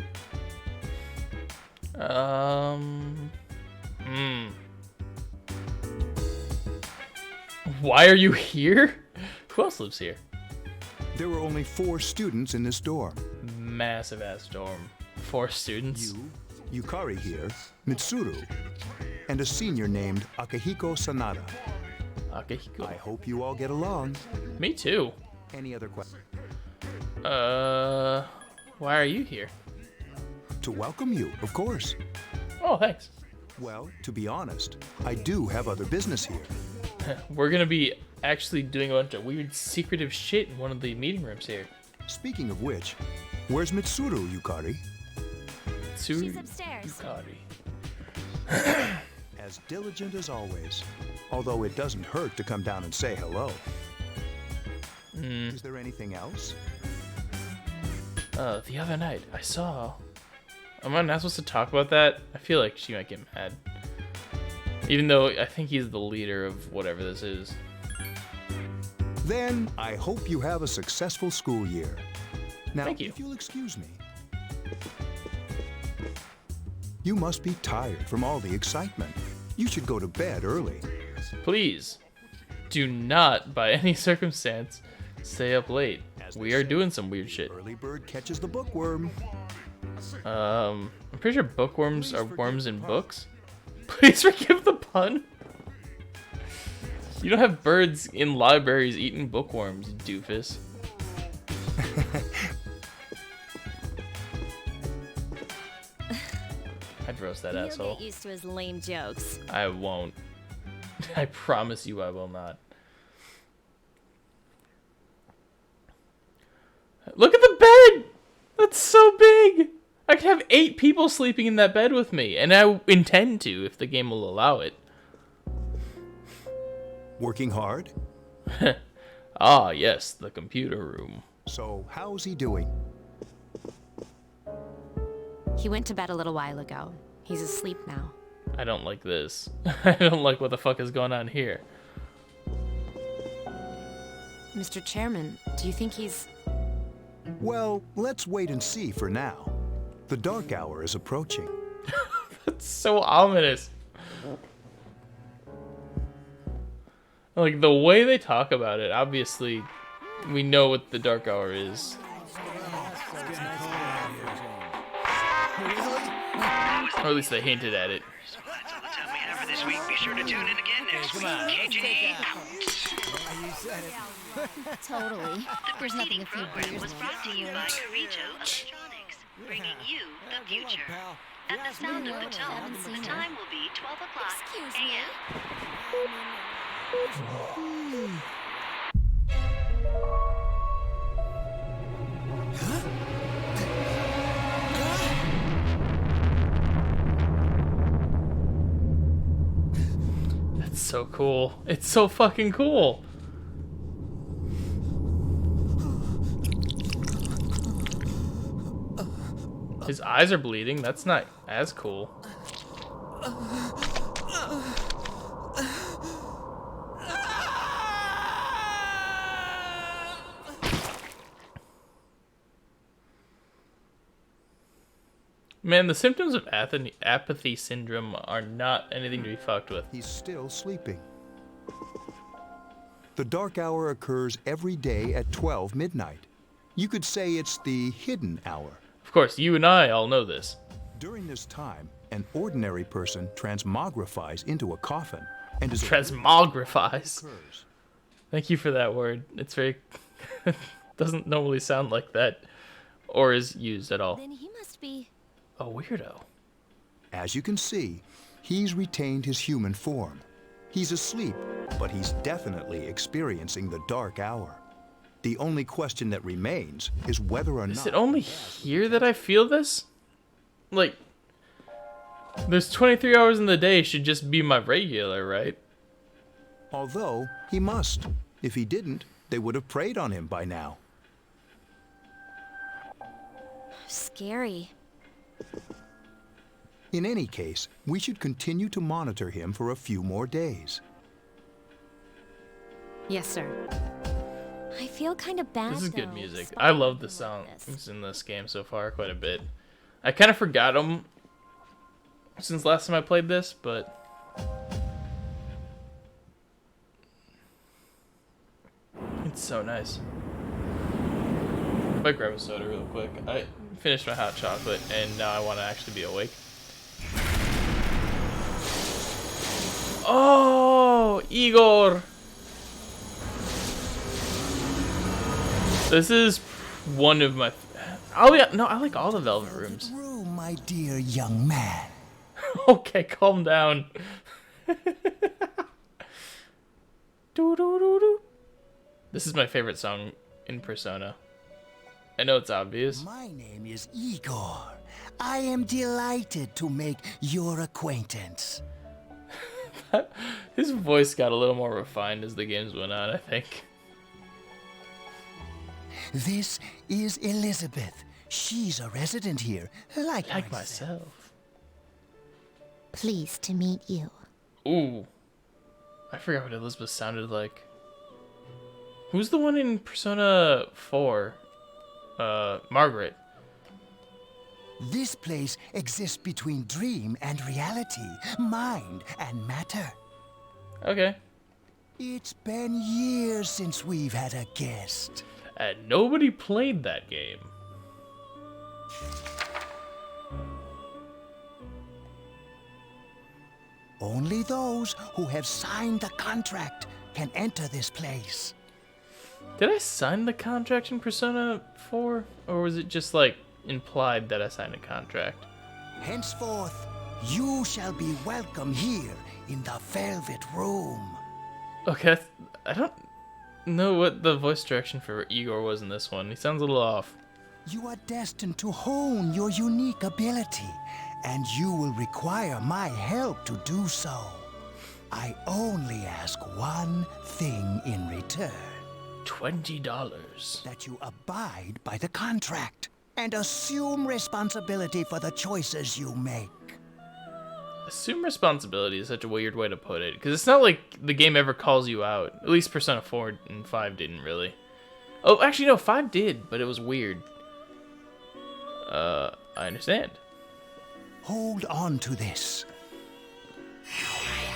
Why are you here? Who else lives here? There were only 4 students in this dorm. Massive ass dorm. 4 students? You, Yukari here, Mitsuru, and a senior named Akihiko Sanada. Akihiko. I hope you all get along. Me too. Any other questions? Why are you here? To welcome you, of course. Oh, thanks. Well, to be honest, I do have other business here. We're gonna be actually doing a bunch of weird secretive shit in one of the meeting rooms here. Speaking of which, where's Mitsuru, Yukari? She's upstairs. Yukari. As diligent as always. Although it doesn't hurt to come down and say hello. Is there anything else? The other night, I saw... Am I not supposed to talk about that? I feel like she might get mad. Even though I think he's the leader of whatever this is. Then, I hope you have a successful school year. Now, Thank you. If you'll excuse me. You must be tired from all the excitement. You should go to bed early. Please, do not, by any circumstance, stay up late. We are doing some weird shit. Early bird catches the bookworm. I'm pretty sure bookworms are worms in books. Please forgive the pun. You don't have birds in libraries eating bookworms, doofus. I'd roast that asshole. You'll get used to his lame jokes. I won't. I promise you I will not. Look at the bed! That's so big! I could have 8 people sleeping in that bed with me, and I intend to if the game will allow it. Working hard? Ah, yes, the computer room. So, how's he doing? He went to bed a little while ago. He's asleep now. I don't like this. I don't like what the fuck is going on here. Mr. Chairman, do you think he's... Well, let's wait and see for now. The dark hour is approaching. That's so ominous. Like, the way they talk about it, obviously, we know what the dark hour is. Or at least they hinted at it. So that's all the time we have for this week. Be sure to tune in again next week. KG out. Totally. The preceding program was brought to you by Carito Electronics, bringing you the future. At the sound of the tone, the time will be 12 o'clock a.m. That's so cool. It's so fucking cool. His eyes are bleeding. That's not as cool. Man, the symptoms of apathy syndrome are not anything to be fucked with. He's still sleeping. The dark hour occurs every day at 12 midnight. You could say it's the hidden hour. Of course, you and I all know this. During this time, an ordinary person transmogrifies into a coffin and is Transmogrifies. Thank you for that word. It's very doesn't normally sound like that or is used at all. Then he must be a weirdo. As you can see, he's retained his human form. He's asleep, but he's definitely experiencing the dark hour. The only question that remains is whether or not... Is it only here that I feel this? Like, there's 23 hours in the day should just be my regular, right? Although, he must. If he didn't, they would have preyed on him by now. scary. In any case, we should continue to monitor him for a few more days. Yes, sir. I feel kind of bad. This is good music. I love the songs in this game so far quite a bit. I kind of forgot them since last time I played this, but it's so nice. If I grab a soda real quick. I finished my hot chocolate and now I want to actually be awake. Oh, Igor! This is one of my... Oh yeah, no, I like all the Velvet Rooms. Room, my dear young man. Okay, calm down. This is my favorite song in Persona. I know it's obvious. My name is Igor. I am delighted to make your acquaintance. His voice got a little more refined as the games went on, I think. This is Elizabeth. She's a resident here, like myself. Pleased to meet you. Ooh. I forgot what Elizabeth sounded like. Who's the one in Persona 4? Margaret. This place exists between dream and reality, mind and matter. Okay. It's been years since we've had a guest. And nobody played that game. Only those who have signed the contract can enter this place. Did I sign the contract in Persona 4? Or was it just, like, implied that I signed a contract? Henceforth, you shall be welcome here in the Velvet Room. Okay, I don't know what the voice direction for Igor was in this one. He sounds a little off. You are destined to hone your unique ability, and you will require my help to do so. I only ask one thing in return. $20. That you abide by the contract and assume responsibility for the choices you make. Assume responsibility is such a weird way to put it, because it's not like the game ever calls you out. At least Persona 4 and 5 didn't really. Oh, actually no, 5 did, but it was weird. I understand. Hold on to this.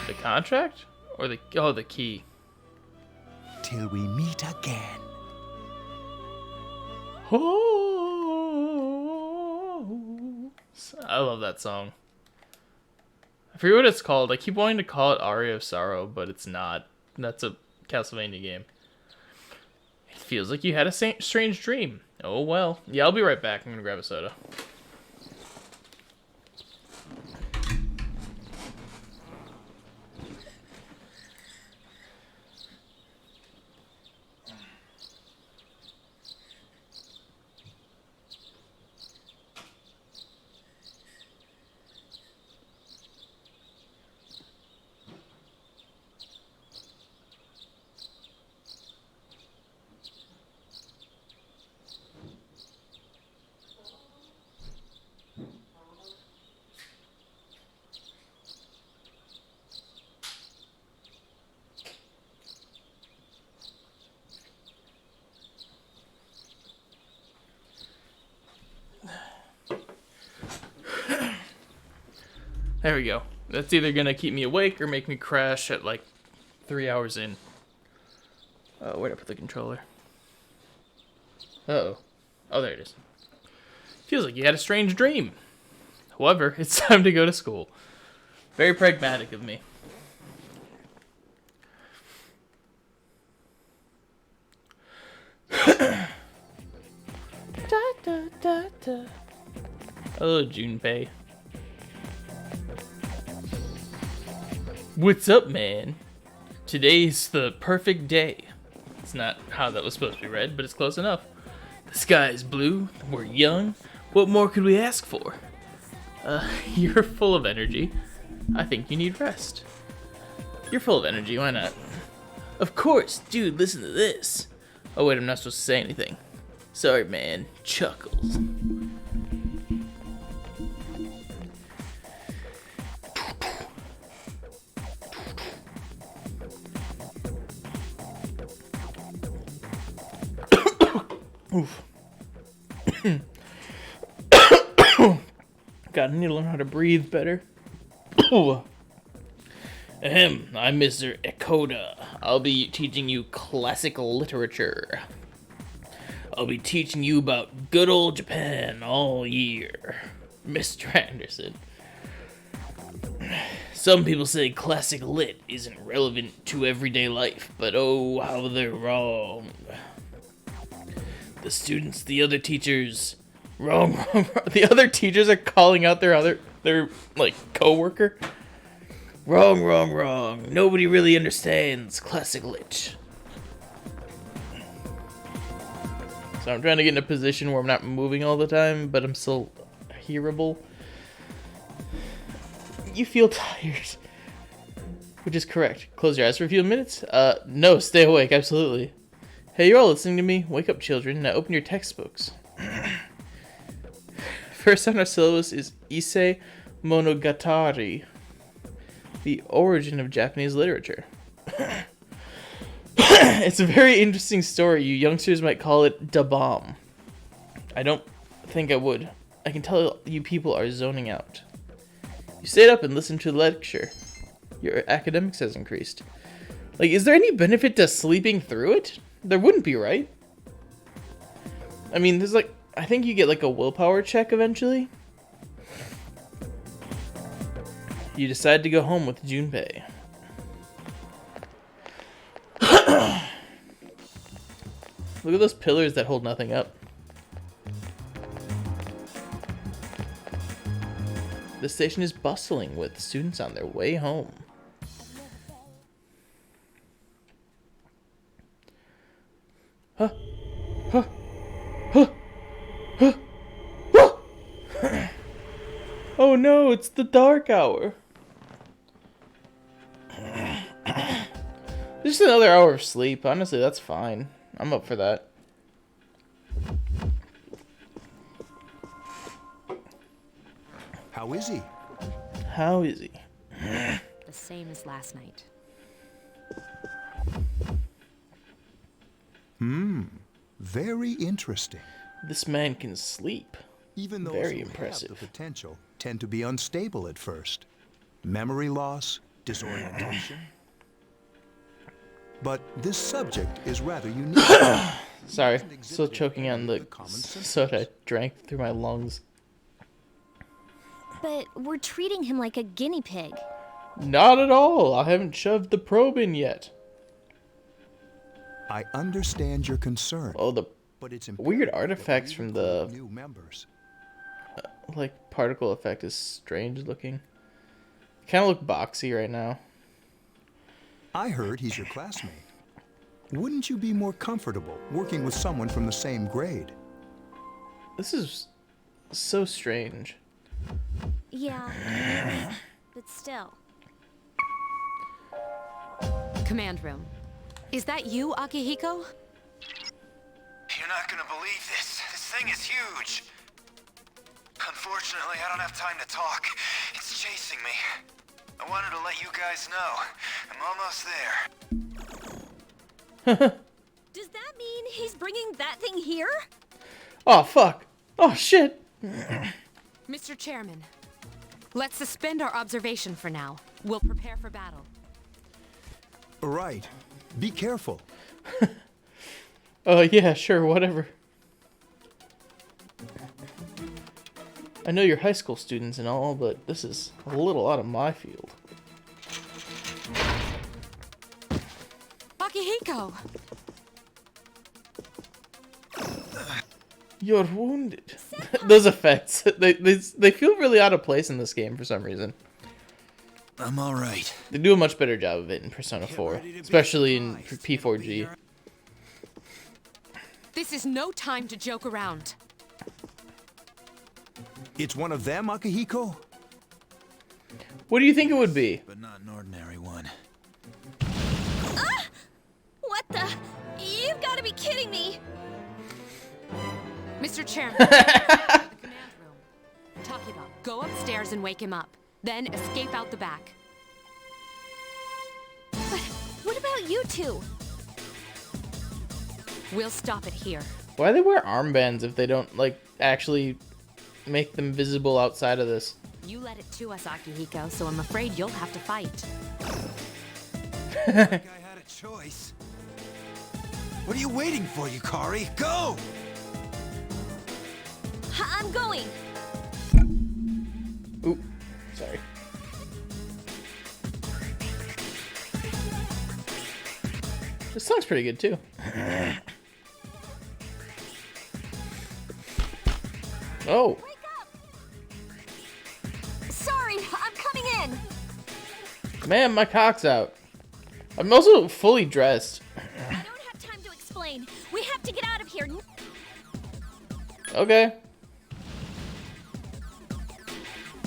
The contract? Or the key? Till we meet again. Oh, I love that song. I forget what it's called. I keep wanting to call it Aria of Sorrow, but it's not. That's a Castlevania game. It feels like you had a strange dream. Oh well. Yeah, I'll be right back. I'm gonna grab a soda. There we go. That's either gonna keep me awake or make me crash at like 3 hours in. Oh, where'd I put the controller? Uh-oh. Oh, there it is. Feels like you had a strange dream. However, it's time to go to school. Very pragmatic of me. Da, da, da, da. Hello, Junpei. What's up, man? Today's the perfect day. It's not how that was supposed to be read, but it's close enough. The sky is blue, we're young. What more could we ask for? You're full of energy. I think you need rest. You're full of energy, why not? Of course, dude, listen to this. Oh wait, I'm not supposed to say anything. Sorry, man. Chuckles. Oof. God, I need to learn how to breathe better. Ahem, I'm Mr. Ekoda. I'll be teaching you classical literature. I'll be teaching you about good old Japan all year. Mr. Anderson. Some people say classic lit isn't relevant to everyday life, but oh, how they're wrong. The students, the other teachers, wrong. The other teachers are calling out their like co-worker. Wrong. Nobody really understands classic lit. So I'm trying to get in a position where I'm not moving all the time, but I'm still hearable. You feel tired. Which is correct. Close your eyes for a few minutes? No, stay awake, absolutely. Hey, you're all listening to me? Wake up, children. Now open your textbooks. First on our syllabus is Issei Monogatari, the origin of Japanese literature. It's a very interesting story. You youngsters might call it da bomb. I don't think I would. I can tell you people are zoning out. You stayed up and listened to the lecture. Your academics has increased. Like, is there any benefit to sleeping through it? There wouldn't be, right? I mean, there's like, I think you get like a willpower check eventually. You decide to go home with Junpei. Look at those pillars that hold nothing up. The station is bustling with students on their way home. Huh? Huh? Huh? Huh? Huh? Oh no, it's the dark hour. Just another hour of sleep. Honestly, that's fine. I'm up for that. How is he? How is he? The same as last night. Very interesting. This man can sleep. Even those Very who impressive. have the potential tend to be unstable at first. Memory loss, disorientation. But this subject is rather unique. Sorry, still choking on the soda I drank through my lungs. But we're treating him like a guinea pig. Not at all. I haven't shoved the probe in yet. I understand your concern. Oh, the but it's weird artifacts from the new members. like particle effect is strange looking. Kind of look boxy right now. I heard he's your classmate. Wouldn't you be more comfortable working with someone from the same grade? This is so strange. Yeah, but still. Command room. Is that you, Akihiko? You're not gonna believe this. This thing is huge. Unfortunately, I don't have time to talk. It's chasing me. I wanted to let you guys know. I'm almost there. Does that mean he's bringing that thing here? Oh, fuck. Oh, shit. Mr. Chairman, let's suspend our observation for now. We'll prepare for battle. Right. Be careful. Oh, yeah, sure, whatever. I know you're high school students and all, but this is a little out of my field. Akihiko! You're wounded. Those effects, they feel really out of place in this game for some reason. I'm alright. They do a much better job of it in Persona 4, especially in P4G. This is no time to joke around. It's one of them, Akihiko? What do you think it would be? But not an ordinary one. What the? You've got to be kidding me! Mr. Chairman, the command room. Takeba, go upstairs and wake him up. Then escape out the back. But what about you two? We'll stop it here. Why do they wear armbands if they don't, like, actually make them visible outside of this? You led it to us, Akihiko, so I'm afraid you'll have to fight. I had a choice. What are you waiting for, Yukari? Go! I'm going! Ooh, sorry. This song's pretty good, too. Oh. Wake up! Sorry, I'm coming in! Man, my cock's out. I'm also fully dressed. I don't have time to explain. We have to get out of here. Okay.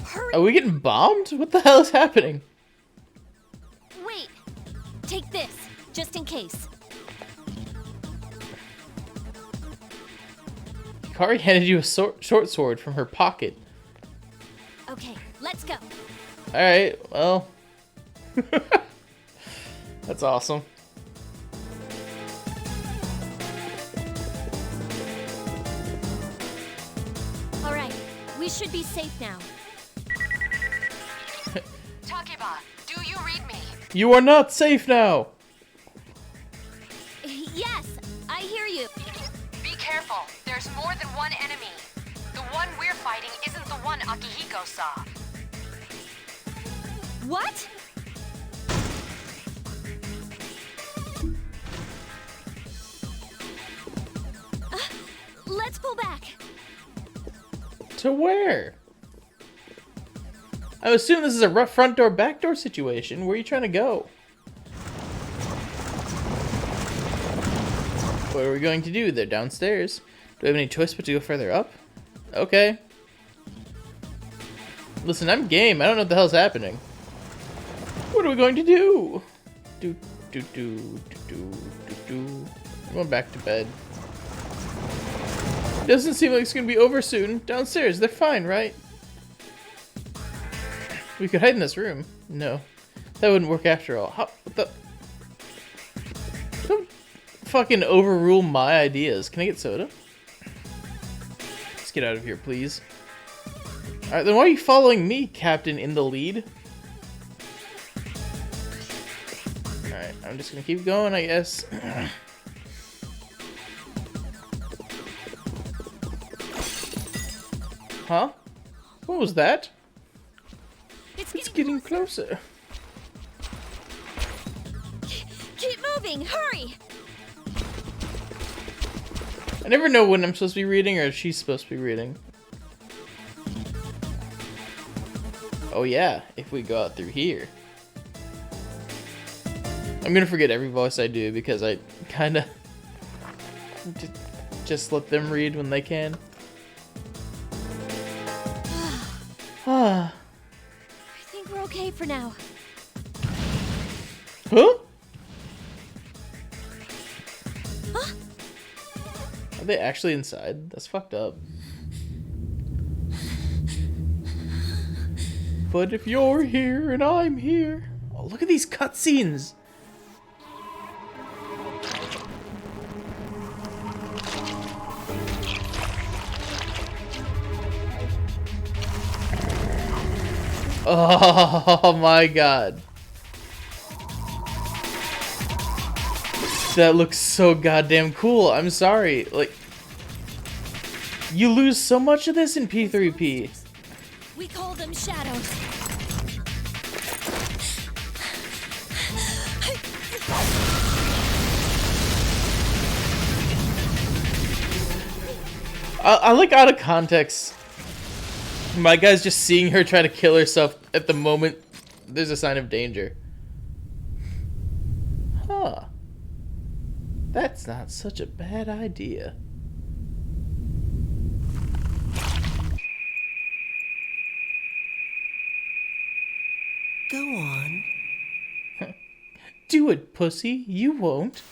Hurry! Are we getting bombed? What the hell is happening? Wait, Take this, just in case. Hikari handed you a short sword from her pocket. Okay, let's go. Alright, well. That's awesome. Alright, we should be safe now. Takeba, do you read me? You are not safe now! Yes, I hear you. Be careful. There's more than one enemy. The one we're fighting isn't the one Akihiko saw. What? Let's pull back. To where? I assume this is a rough front door, back door situation. Where are you trying to go? What are we going to do? They're downstairs. Do we have any choice but to go further up? Okay. Listen, I'm game. I don't know what the hell's happening. What are we going to do? I'm going back to bed. Doesn't seem like it's gonna be over soon. Downstairs, they're fine, right? We could hide in this room. No, that wouldn't work after all. How? What the? Don't fucking overrule my ideas. Can I get soda? Let's get out of here, please. All right, then why are you following me, Captain in the lead? All right, I'm just gonna keep going, I guess. Huh? What was that? It's getting closer. Keep moving, hurry! I never know when I'm supposed to be reading or if she's supposed to be reading. Oh yeah, if we go out through here. I'm gonna forget every voice I do because I kinda just let them read when they can. I think we're okay for now. Huh? Huh? Are they actually inside? That's fucked up. But if you're here and I'm here... Oh, look at these cutscenes! Oh my god. That looks so goddamn cool. I'm sorry. Like, you lose so much of this in P3P. We call them shadows. I like out of context. My guy's just seeing her try to kill herself at the moment there's a sign of danger. Huh. That's not such a bad idea. Go on. Do it, pussy. You won't.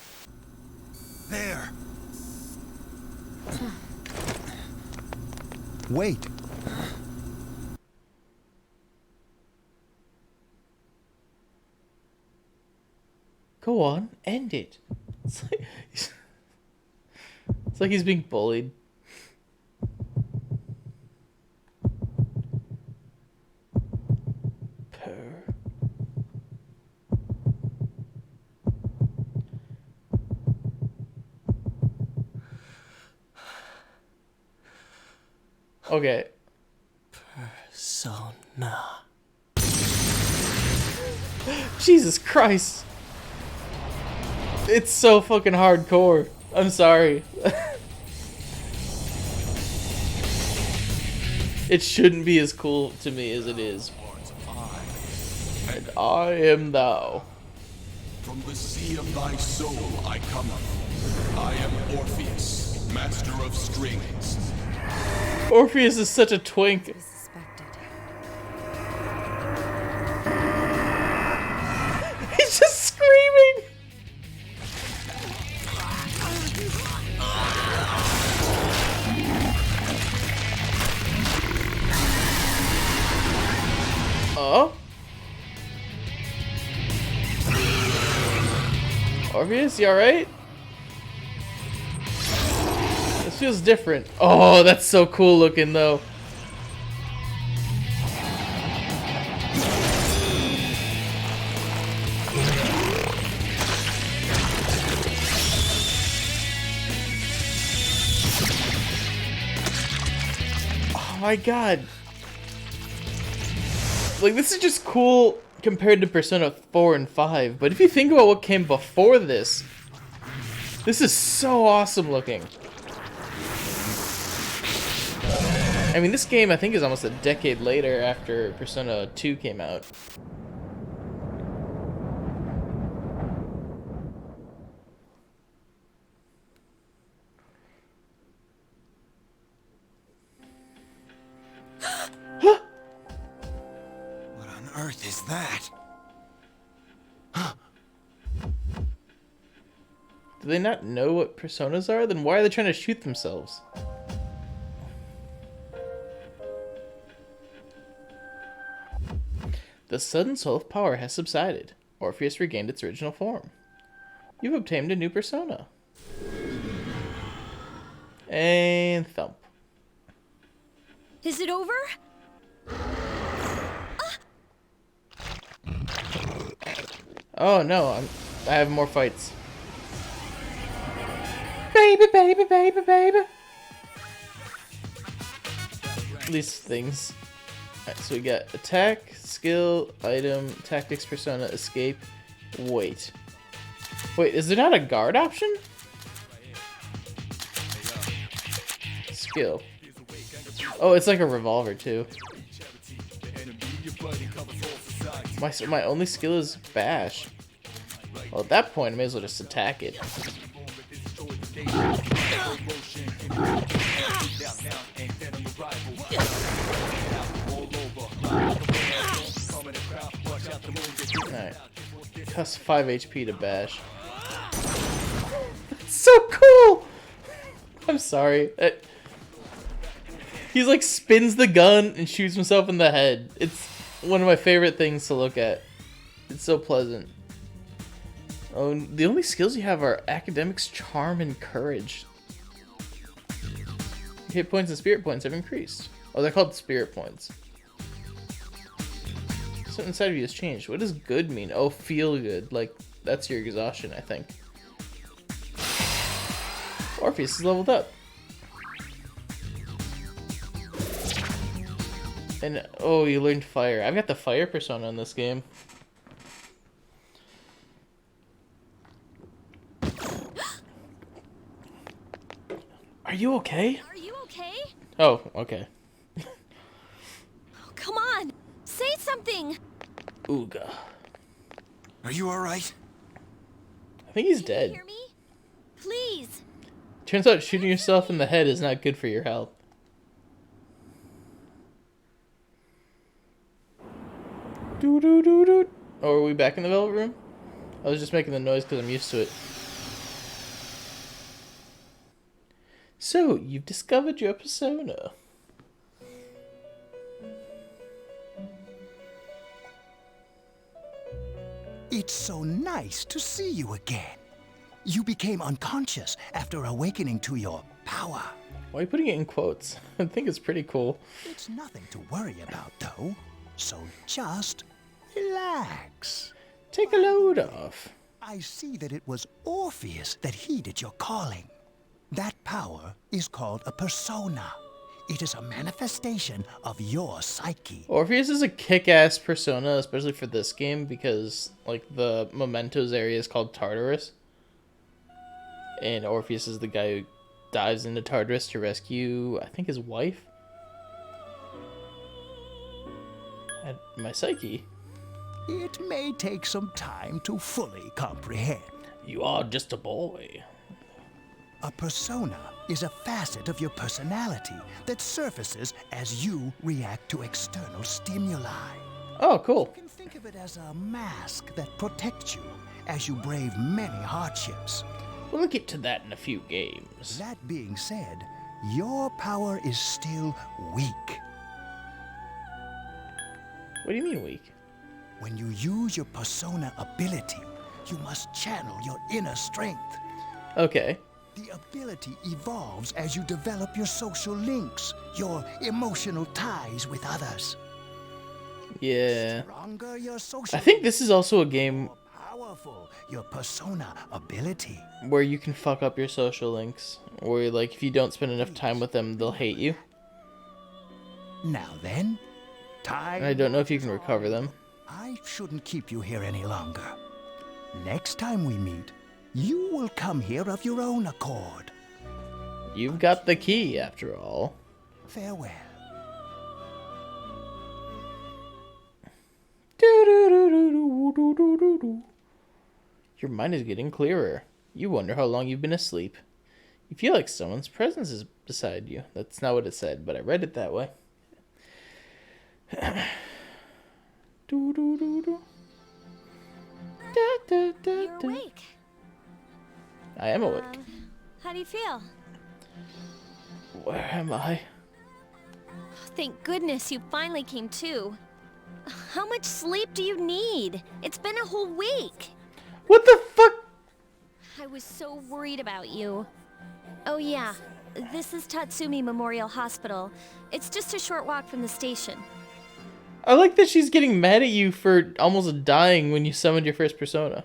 There. Wait. Go on, end it. It's like he's being bullied. Purr. Okay. Persona. Jesus Christ. It's so fucking hardcore. I'm sorry. It shouldn't be as cool to me as it is. And I am thou. From the sea of thy soul I come. I am Orpheus, master of strings. Orpheus is such a twink. He's just screaming. Morpheus, you alright? This feels different. Oh, that's so cool looking though. Oh my god. Like, this is just cool compared to Persona 4 and 5, but if you think about what came before this, this is so awesome looking. I mean, this game I think is almost a decade later after Persona 2 came out. What on earth is that? Do they not know what personas are? Then why are they trying to shoot themselves? The sudden soul of power has subsided. Orpheus regained its original form. You've obtained a new persona. And thump. Is it over? Oh no, I have more fights. Baby, baby, baby, baby. These things. Alright, so we got attack, skill, item, tactics, persona, escape, wait. Wait, is there not a guard option? Skill. Oh, it's like a revolver too. My only skill is bash. Well, at that point, I may as well just attack it. Alright. Costs 5 HP to bash. That's so cool! I'm sorry. He's like spins the gun and shoots himself in the head. It's one of my favorite things to look at. It's so pleasant. Oh, the only skills you have are academics, charm, and courage. Hit points and spirit points have increased. Oh, they're called spirit points. Something inside of you has changed. What does good mean? Oh, feel good. Like, that's your exhaustion, I think. Orpheus is leveled up. And, oh, you learned fire. I've got the fire persona in this game. Are you okay? Are you okay? Oh, okay. Oh, come on! Say something! Ooga. Are you alright? I think he's Can dead. you hear me? Please! Turns out shooting yourself in the head is not good for your health. Doo doo doo doo. Oh, are we back in the velvet room? I was just making the noise because I'm used to it. So, you've discovered your persona. It's so nice to see you again. You became unconscious after awakening to your power. Why are you putting it in quotes? I think it's pretty cool. It's nothing to worry about, though. So just relax. Take a load off. I see that it was Orpheus that heeded your calling. That power is called a persona. It is a manifestation of your psyche. Orpheus is a kick-ass persona, especially for this game, because like the Mementos area is called Tartarus. And Orpheus is the guy who dives into Tartarus to rescue, I think, his wife? And my psyche. It may take some time to fully comprehend. You are just a boy. A persona is a facet of your personality that surfaces as you react to external stimuli. Oh, cool. You can think of it as a mask that protects you as you brave many hardships. We'll get to that in a few games. That being said, your power is still weak. What do you mean weak? When you use your persona ability, You must channel your inner strength. Okay. The ability evolves as you develop your social links, your emotional ties with others. Yeah. Stronger your social I think this is also a game powerful your persona ability. where you can fuck up your social links. Where, like, if you don't spend enough time with them, they'll hate you. Now then, time. And I don't know if you can recover them. I shouldn't keep you here any longer. Next time we meet, you will come here of your own accord. You've got the key, after all. Farewell. Your mind is getting clearer. You wonder how long you've been asleep. You feel like someone's presence is beside you. That's not what it said, but I read it that way. You're awake. I am awake. How do you feel? Where am I? Thank goodness you finally came to. How much sleep do you need? It's been a whole week. What the fuck? I was so worried about you. Oh yeah, this is Tatsumi Memorial Hospital. It's just a short walk from the station. I like that she's getting mad at you for almost dying when you summoned your first persona.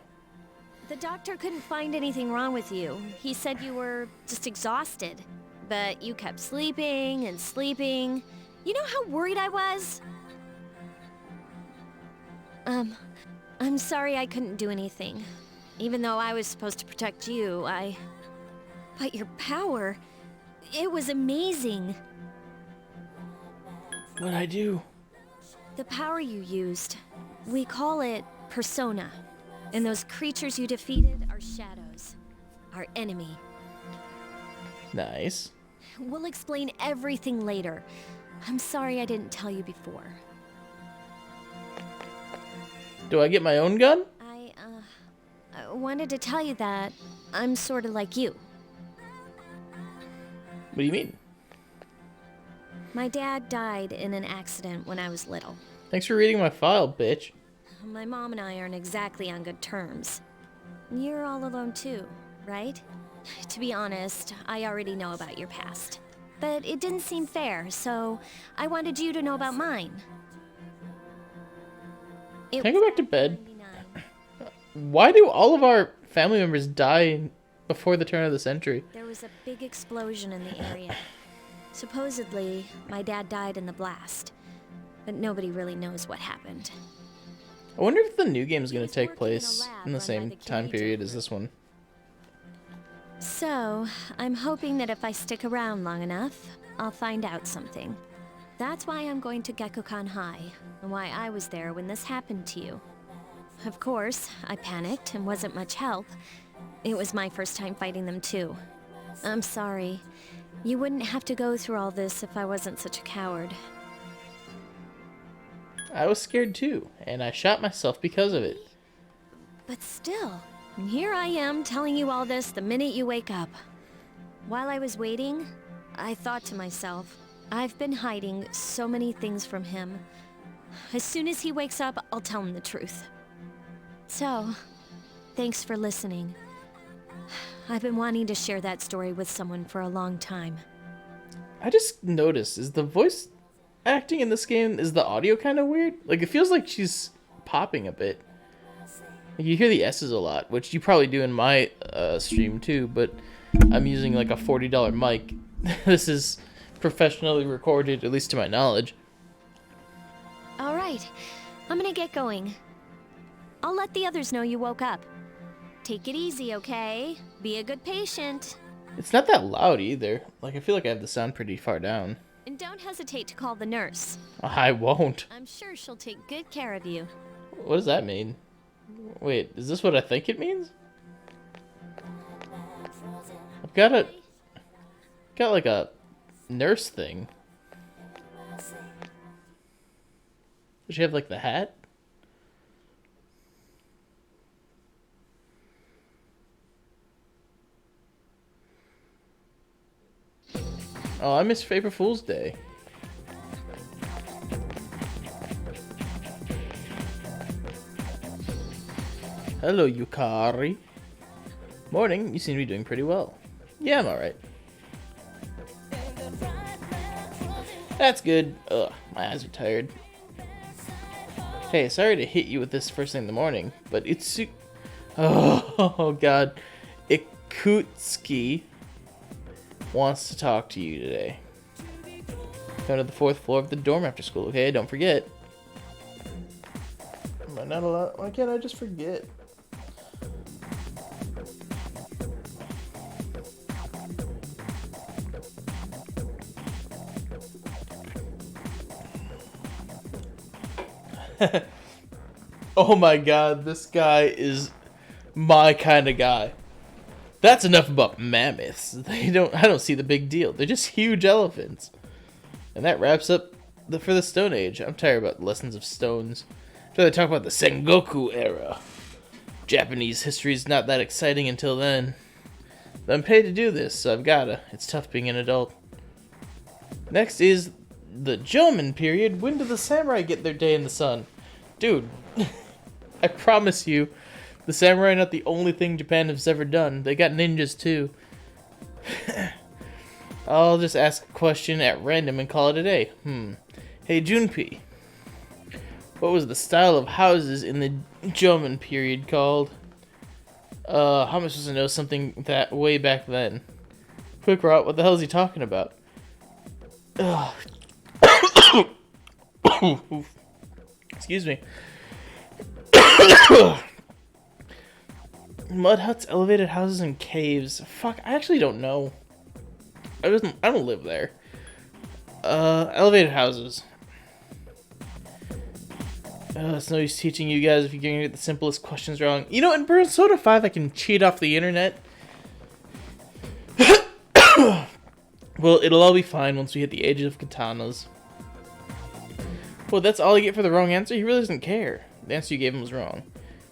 The doctor couldn't find anything wrong with you. He said you were just exhausted. But you kept sleeping and sleeping. You know how worried I was? I'm sorry I couldn't do anything. Even though I was supposed to protect you, But your power, it was amazing. What'd I do? The power you used, we call it Persona. And those creatures you defeated are shadows. Our enemy. Nice. We'll explain everything later. I'm sorry I didn't tell you before. Do I get my own gun? I wanted to tell you that I'm sort of like you. What do you mean? My dad died in an accident when I was little. Thanks for reading my file, bitch. My mom and I aren't exactly on good terms. You're all alone too, right? To be honest, I already know about your past. But it didn't seem fair, so I wanted you to know about mine. Can I go back to bed? Why do all of our family members die before the turn of the century? There was a big explosion in the area. Supposedly, my dad died in the blast. But nobody really knows what happened. I wonder if the new game is going to take place in the same time period as this one. So, I'm hoping that if I stick around long enough, I'll find out something. That's why I'm going to Gekukan High, and why I was there when this happened to you. Of course, I panicked and wasn't much help. It was my first time fighting them too. I'm sorry. You wouldn't have to go through all this if I wasn't such a coward. I was scared too, and I shot myself because of it. But still, here I am telling you all this the minute you wake up. While I was waiting, I thought to myself, I've been hiding so many things from him. As soon as he wakes up, I'll tell him the truth. So, thanks for listening. I've been wanting to share that story with someone for a long time. I just noticed, is the voice acting in this game, is the audio kind of weird? Like, it feels like she's popping a bit. Like, you hear the S's a lot, which you probably do in my stream too, but I'm using like a $40 mic. This is professionally recorded, at least to my knowledge. Alright, I'm gonna get going. I'll let the others know you woke up. Take it easy, okay? Be a good patient. It's not that loud either. Like, I feel like I have the sound pretty far down. And don't hesitate to call the nurse. I won't. I'm sure she'll take good care of you. What does that mean? Wait, is this what I think it means? I've got like a nurse thing. Does she have like the hat? Oh, I miss April Fool's Day. Hello, Yukari. Morning, you seem to be doing pretty well. Yeah, I'm alright. That's good. Ugh, my eyes are tired. Hey, sorry to hit you with this first thing in the morning, but it's... Oh god. Ikutsuki wants to talk to you today. Come to the 4th floor of the dorm after school, okay? Don't forget. Am I not allowed? Why can't I just forget? Oh my god, this guy is my kind of guy. That's enough about mammoths. I don't see the big deal. They're just huge elephants. And that wraps up for the Stone Age. I'm tired about lessons of stones. I'd rather talk about the Sengoku era. Japanese history's not that exciting until then. But I'm paid to do this, so I've gotta. It's tough being an adult. Next is the Jomon period. When do the samurai get their day in the sun? Dude, I promise you, the samurai are not the only thing Japan has ever done. They got ninjas too. I'll just ask a question at random and call it a day. Hey Junpei, what was the style of houses in the Jomon period called? How am I supposed to know something that way back then? Quick Rot, what the hell is he talking about? Ugh. Excuse me. Mud huts, elevated houses, and caves. Fuck, I actually don't know. I don't live there. Elevated houses. It's no use teaching you guys if you're gonna get the simplest questions wrong. You know, in Persona 5, I can cheat off the internet. Well, it'll all be fine once we hit the age of katanas. Well, that's all I get for the wrong answer? He really doesn't care. The answer you gave him was wrong.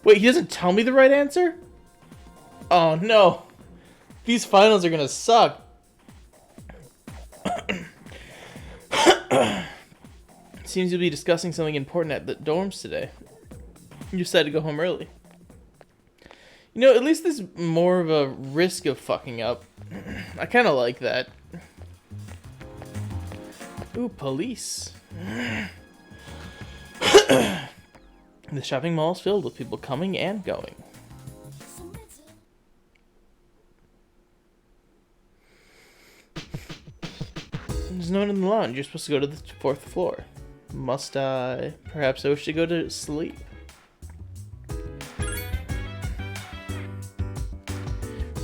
Wait, he doesn't tell me the right answer? Oh, no. These finals are gonna suck. Seems you'll be discussing something important at the dorms today. You decided to go home early. You know, at least there's more of a risk of fucking up. I kind of like that. Ooh, police. The shopping mall is filled with people coming and going. There's no one in the lounge. You're supposed to go to the 4th floor. Must I? Perhaps I wish to go to sleep.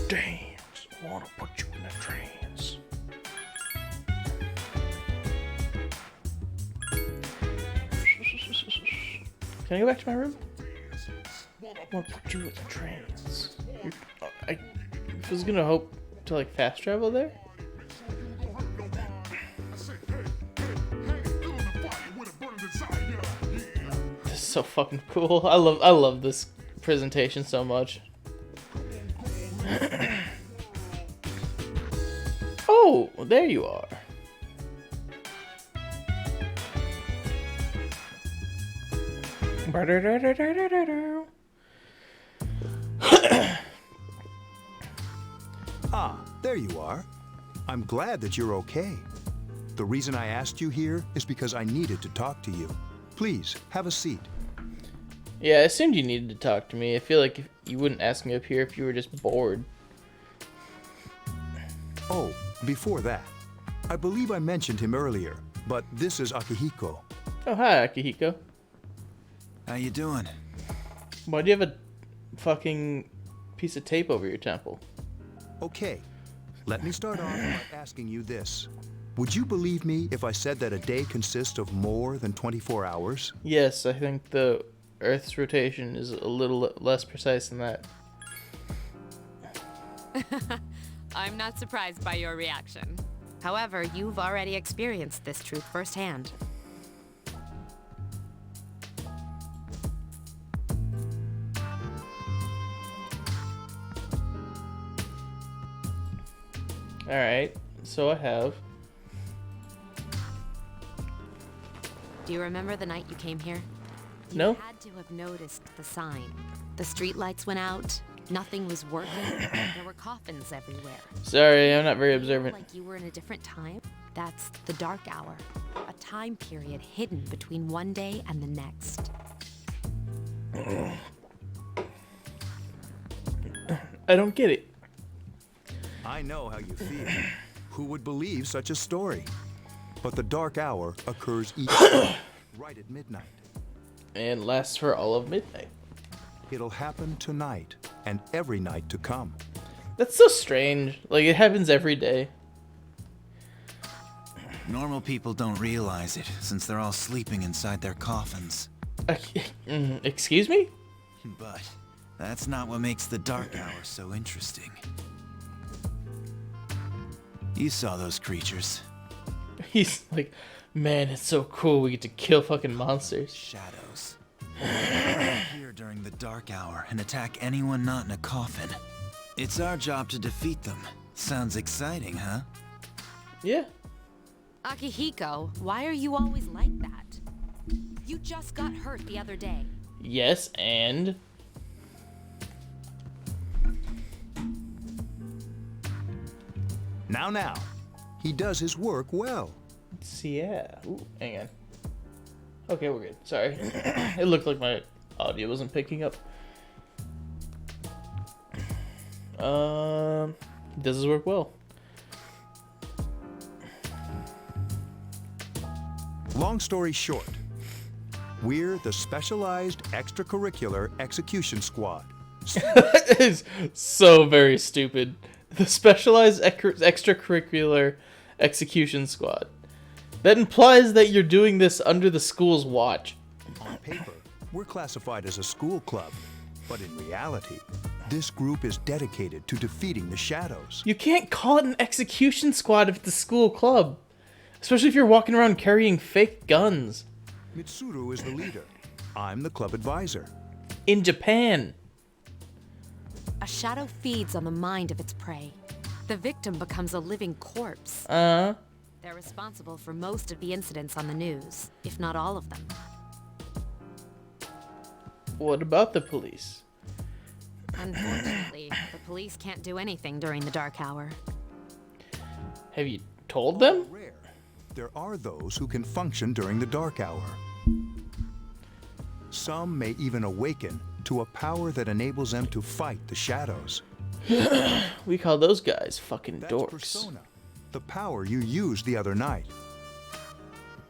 Dance. I want to put you in a trance. Can I go back to my room? I want to put you in a trance. I was gonna hope to like fast travel there. This is so fucking cool. I love this presentation so much. Oh, there you are. Ah, there you are. I'm glad that you're okay. The reason I asked you here is because I needed to talk to you. Please, have a seat. Yeah, I assumed you needed to talk to me. I feel like you wouldn't ask me up here if you were just bored. Oh, before that, I believe I mentioned him earlier, but this is Akihiko. Oh, hi, Akihiko. How you doing? Why do you have a fucking piece of tape over your temple? Okay, let me start off by asking you this. Would you believe me if I said that a day consists of more than 24 hours? Yes, I think the Earth's rotation is a little less precise than that. I'm not surprised by your reaction. However, you've already experienced this truth firsthand. Alright, so I have. Do you remember the night you came here? No. You had to have noticed the sign. The streetlights went out. Nothing was working. There were coffins everywhere. Sorry, I'm not very You feel observant. like you were in a different time? That's the Dark Hour. A time period hidden between one day and the next. I don't get it. I know how you feel. Who would believe such a story? But the Dark Hour occurs each day, right at midnight. And lasts for all of midnight. It'll happen tonight and every night to come. That's so strange. Like, it happens every day. Normal people don't realize it, since they're all sleeping inside their coffins. Excuse me? But that's not what makes the Dark Hour so interesting. You saw those creatures. He's like, man, it's so cool we get to kill fucking monsters. Shadows. Here during the Dark Hour and attack anyone not in a coffin. It's our job to defeat them. Sounds exciting, huh? Yeah. Akihiko, why are you always like that? You just got hurt the other day. Yes, and... Now. He does his work well. Yeah. Ooh, hang on. Okay, we're good. Sorry. It looked like my audio wasn't picking up. Does his work well. Long story short, we're the Specialized Extracurricular Execution Squad. It's so very stupid. The Specialized Extracurricular Execution Squad. That implies that you're doing this under the school's watch. On paper, we're classified as a school club, but in reality, this group is dedicated to defeating the shadows. You can't call it an execution squad if it's a school club. Especially if you're walking around carrying fake guns. Mitsuru is the leader. I'm the club advisor. In Japan. A shadow feeds on the mind of its prey. The victim becomes a living corpse. Uh-huh. They're responsible for most of the incidents on the news, if not all of them. What about the police? Unfortunately, the police can't do anything during the Dark Hour. Have you told them? Rare. There are those who can function during the Dark Hour. Some may even awaken to a power that enables them to fight the shadows. We call those guys fucking That's dorks. Persona, the power you used the other night.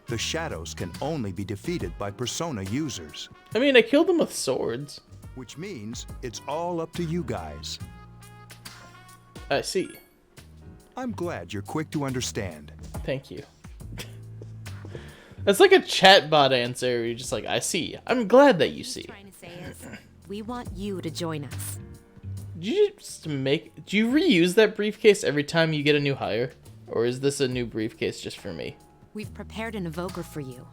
The shadows can only be defeated by Persona users. I mean, I killed them with swords. Which means it's all up to you guys. I see. I'm glad you're quick to understand. Thank you. That's like a chatbot answer. You're just like, I see. I'm glad that you see. What I'm trying to say is, we want you to join us. Do you reuse that briefcase every time you get a new hire? Or is this a new briefcase just for me? We've prepared an evoker for you.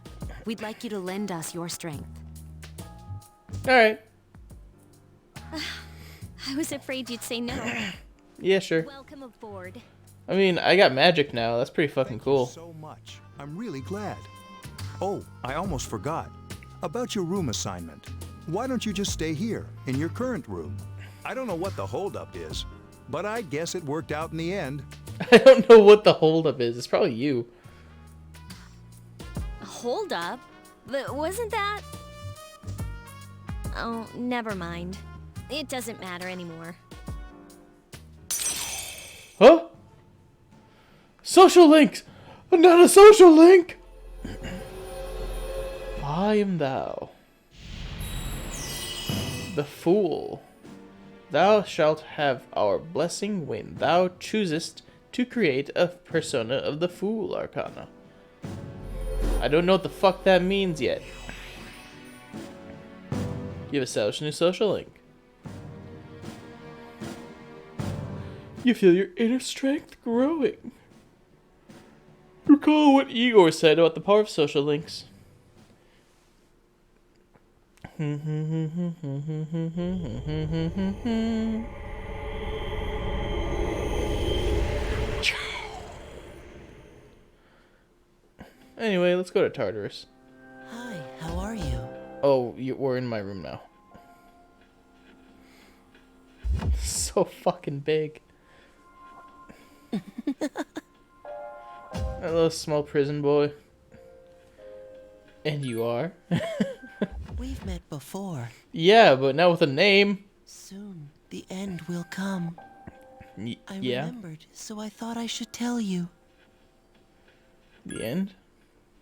We'd like you to lend us your strength. Alright. I was afraid you'd say no. Yeah, sure. Welcome aboard. I mean, I got magic now. That's pretty fucking cool. Thank you so much. I'm really glad. Oh, I almost forgot. About your room assignment. Why don't you just stay here, in your current room? I don't know what the holdup is, but I guess it worked out in the end. I don't know what the holdup is. It's probably you. Hold up. But wasn't that... Oh, never mind. It doesn't matter anymore. Huh? Social links! Not a social link! I am thou. The fool. Thou shalt have our blessing when thou choosest to create a persona of the fool arcana. I don't know what the fuck that means yet. You've established a new social link. You feel your inner strength growing. Recall what Igor said about the power of social links. Anyway, let's go to Tartarus. Hi, how are you? Oh, we're in my room now. so fucking big. A little small prison boy. And you are? We've met before. Yeah, but now with a name. Soon, the end will come. I Yeah? remembered, so I thought I should tell you. The end?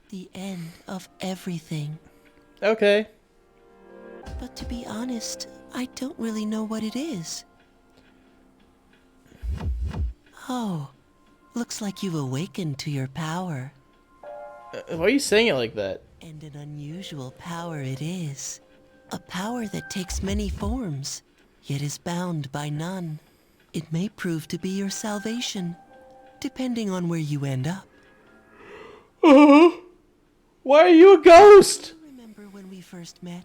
The end of everything. Okay. But to be honest, I don't really know what it is. Oh, looks like you've awakened to your power. Why are you saying it like that? And an unusual power it is. A power that takes many forms, yet is bound by none. It may prove to be your salvation, depending on where you end up. Why are you a ghost? Remember when we first met?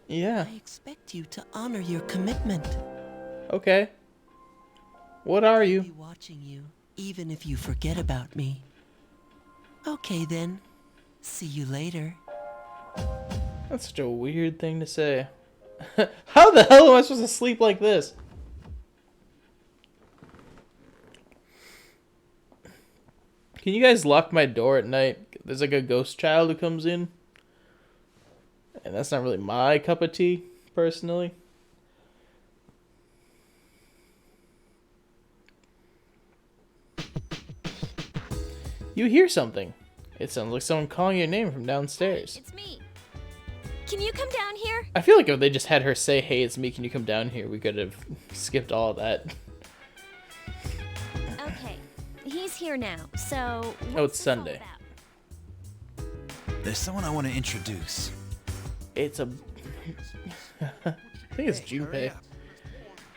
Yeah. I expect you to honor your commitment. Okay. What are I'll you? be watching you, even if you forget about me. Okay then. See you later. That's such a weird thing to say. How the hell am I supposed to sleep like this? Can you guys lock my door at night? There's like a ghost child who comes in. And that's not really my cup of tea, personally. You hear something. It sounds like someone calling your name from downstairs. It's me. Can you come down here? I feel like if they just had her say, "Hey, it's me, can you come down here?" we could have skipped all of that. Okay, he's here now, so... Oh, it's Sunday. There's someone I want to introduce. It's a... I think it's Junpei.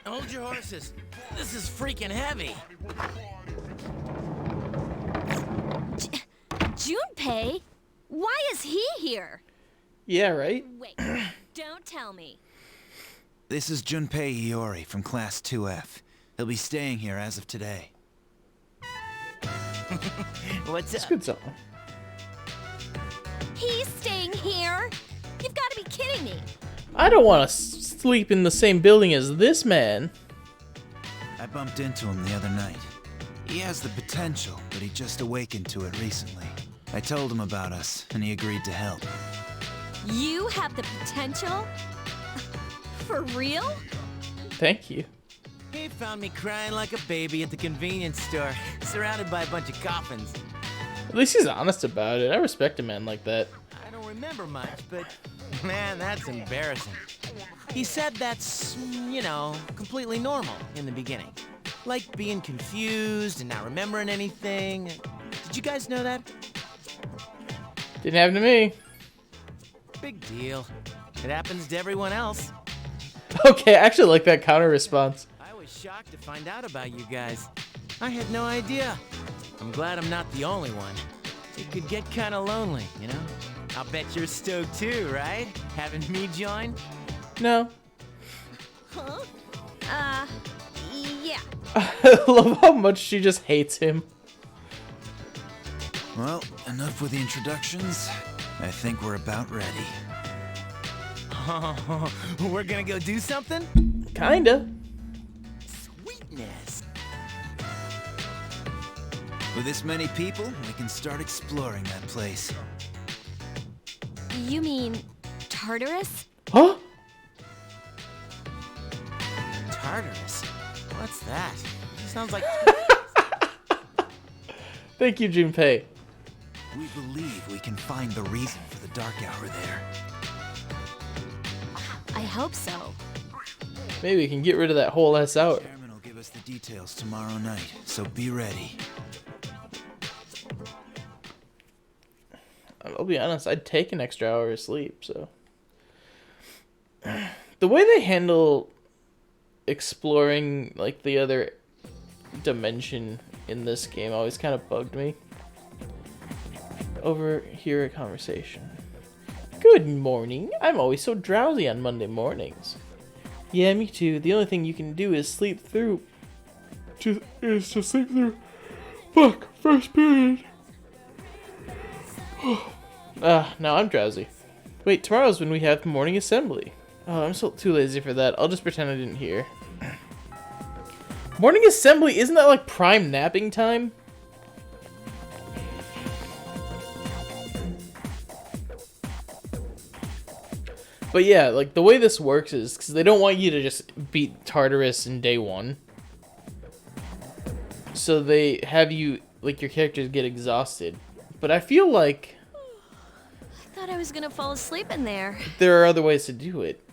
Hold your horses. This is freaking heavy. Junpei? Why is he here? Yeah, right? Wait, don't tell me. This is Junpei Iori from Class 2F. He'll be staying here as of today. What's It's a up? good song. He's staying here? You've got to be kidding me. I don't want to sleep in the same building as this man. I bumped into him the other night. He has the potential, but he just awakened to it recently. I told him about us, and he agreed to help. You have the potential? For real? Thank you. He found me crying like a baby at the convenience store, surrounded by a bunch of coffins. At least he's honest about it. I respect a man like that. I don't remember much, but man, that's embarrassing. He said that's, you know, completely normal in the beginning. Like being confused and not remembering anything. Did you guys know that? Didn't happen to me. Big deal. It happens to everyone else. Okay, I actually like that counter response. I was shocked to find out about you guys. I had no idea. I'm glad I'm not the only one. It could get kind of lonely, you know? I'll bet you're stoked too, right? Having me join? No. Huh? Yeah. I love how much she just hates him. Well, enough with the introductions. I think we're about ready. Oh, we're gonna go do something? Kinda. Sweetness. With this many people, we can start exploring that place. You mean Tartarus? Huh? Tartarus? What's that? Sounds like... Thank you, Junpei. We believe we can find the reason for the dark hour there. I hope so. Maybe we can get rid of that whole ass hour. Chairman will give us the details tomorrow night, so be ready. I'll be honest, I'd take an extra hour of sleep, so... The way they handle exploring, like, the other dimension in this game always kind of bugged me. Overhear a conversation. Good morning. I'm always so drowsy on Monday mornings. Yeah, me too. The only thing you can do is sleep through... Fuck, first period. Now I'm drowsy. Wait, tomorrow's when we have morning assembly. Oh, I'm so too lazy for that. I'll just pretend I didn't hear. Morning assembly, isn't that like prime napping time? But yeah, like the way this works is because they don't want you to just beat Tartarus in day one. So they have you, like your characters get exhausted. But I feel like I thought I was gonna fall asleep in there. there are other ways to do it.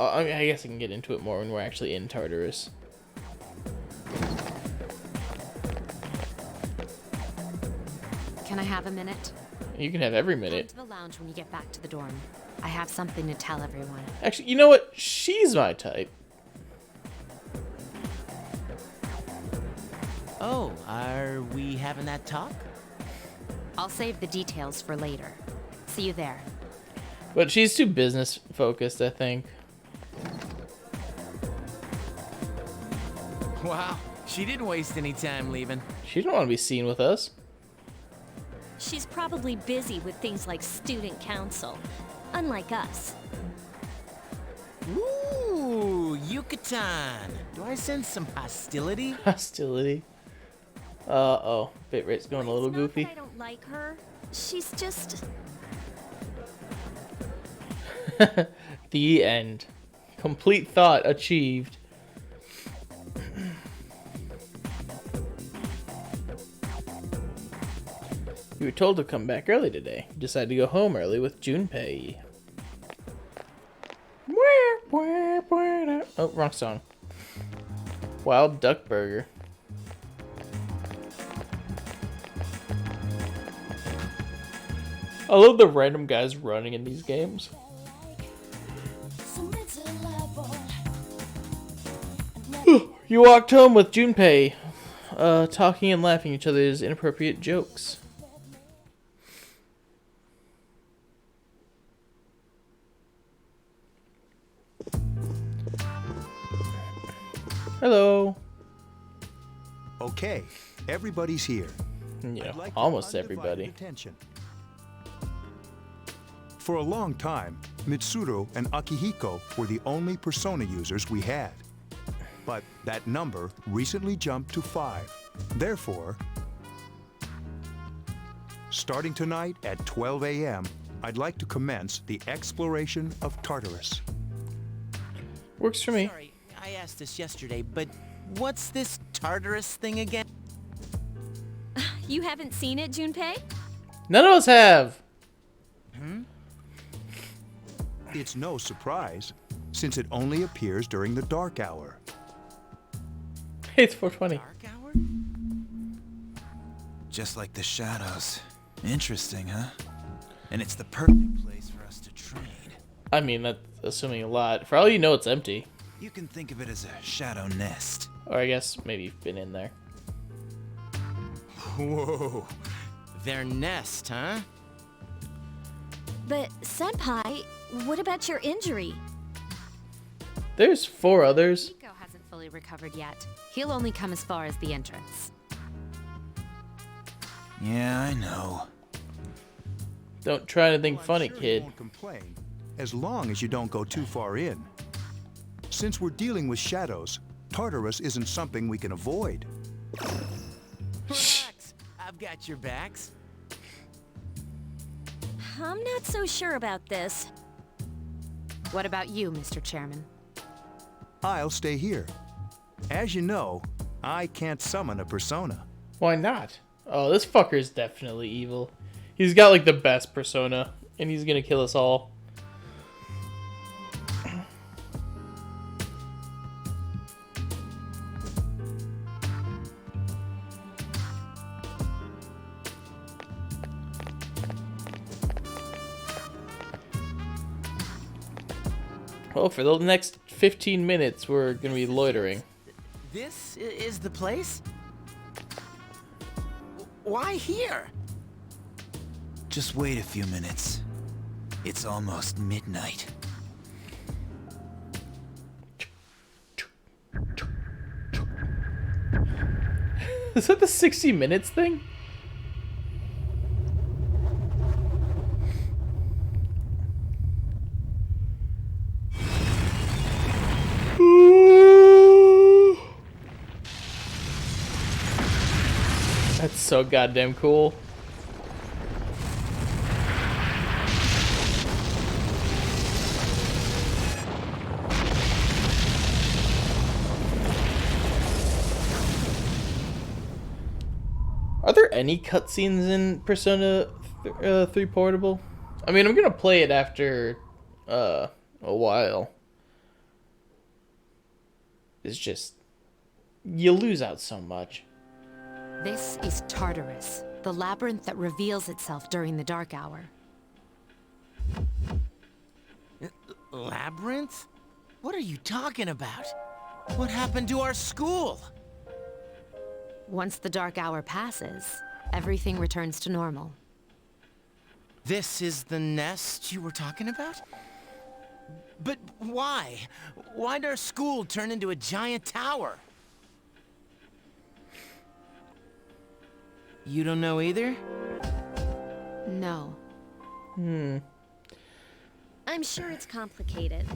I mean, I guess I can get into it more when we're actually in Tartarus. Can I have a minute? You can have every Come minute. to the lounge when you get back to the dorm. I have something to tell everyone. Actually, you know what? She's my type. Oh, are we having that talk? I'll save the details for later. See you there. But she's too business focused, I think. Wow, she didn't waste any time leaving. She don't want to be seen with us. She's probably busy with things like student council, unlike us. Ooh, Yucatan. Do I sense some hostility? Hostility. Oh, bitrate's going a little It's not goofy. that I don't like her. She's just... The end. Complete thought achieved. You were told to come back early today. You decided to go home early with Junpei. Oh, wrong song. Wild Duck Burger. I love the random guys running in these games. You walked home with Junpei, talking and laughing at each other's inappropriate jokes. Hello. Okay, everybody's here. Yeah, I'd like your almost undivided everybody. attention. For a long time, Mitsuru and Akihiko were the only Persona users we had. But that number recently jumped to 5. Therefore, starting tonight at 12 a.m., I'd like to commence the exploration of Tartarus. Works for me. Sorry, I asked this yesterday, but what's this Tartarus thing again? You haven't seen it, Junpei? None of us have. It's no surprise, since it only appears during the dark hour. Hey, it's 420. Dark hour? Just like the shadows. Interesting, huh? And it's the perfect place for us to trade. I mean, that's assuming a lot. For all you know, it's empty. You can think of it as a shadow nest. Or I guess maybe you've been in there. Whoa. Their nest, huh? But, Senpai, what about your injury? There's 4 others. Nico hasn't fully recovered yet. He'll only come as far as the entrance. Yeah, I know. Don't try anything Well, I'm funny, sure he kid. won't complain, as long as you don't go too far in. Since we're dealing with shadows, Tartarus isn't something we can avoid. Relax. I've got your backs. I'm not so sure about this. What about you, Mr. Chairman? I'll stay here. As you know, I can't summon a persona. Why not? Oh, this fucker's definitely evil. He's got like the best persona, and he's gonna kill us all. Well, for the next 15 minutes, we're gonna be loitering. This is the place? Why here? Just wait a few minutes. It's almost midnight. Is that the 60 minutes thing? so goddamn cool. Are there any cutscenes in Persona 3 Portable? I mean, I'm gonna play it after a while. It's just, you lose out so much. This is Tartarus, the labyrinth that reveals itself during the dark hour. Labyrinth? What are you talking about? What happened to our school? Once the dark hour passes, everything returns to normal. This is the nest you were talking about? But why? Why'd our school turn into a giant tower? You don't know either? No. I'm sure it's complicated.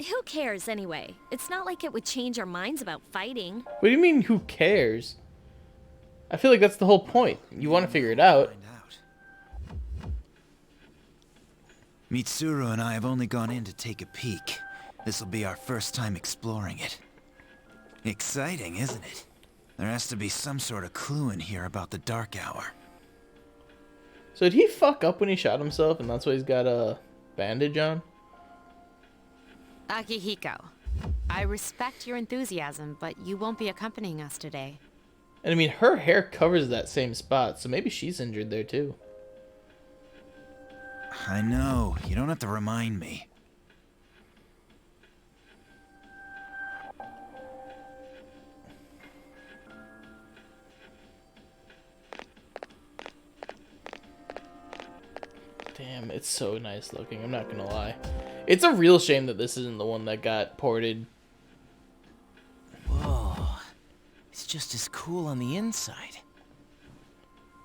Who cares anyway? It's not like it would change our minds about fighting. What do you mean, who cares? I feel like that's the whole point. You want to figure it out. Mitsuru and I have only gone in to take a peek. This'll be our first time exploring it. Exciting, isn't it? There has to be some sort of clue in here about the dark hour. So did he fuck up when he shot himself and that's why he's got a bandage on? Akihiko, I respect your enthusiasm, but you won't be accompanying us today. And I mean, her hair covers that same spot, so maybe she's injured there too. I know. You don't have to remind me. Damn, it's so nice looking, I'm not gonna lie. It's a real shame that this isn't the one that got ported. Whoa. It's just as cool on the inside.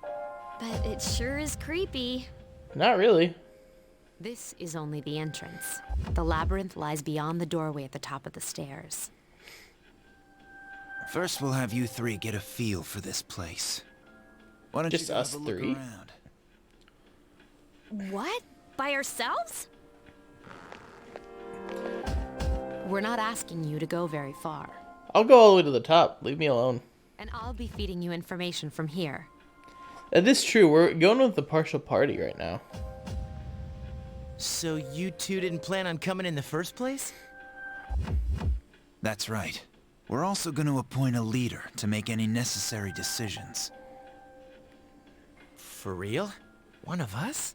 But it sure is creepy. Not really. This is only the entrance. The labyrinth lies beyond the doorway at the top of the stairs. First, we'll have you three get a feel for this place. Why don't Just you us have a look three? around? What? By ourselves? We're not asking you to go very far. I'll go all the way to the top. Leave me alone. And I'll be feeding you information from here. That is true. We're going with the partial party right now. So you two didn't plan on coming in the first place? That's right. We're also going to appoint a leader to make any necessary decisions. For real? One of us?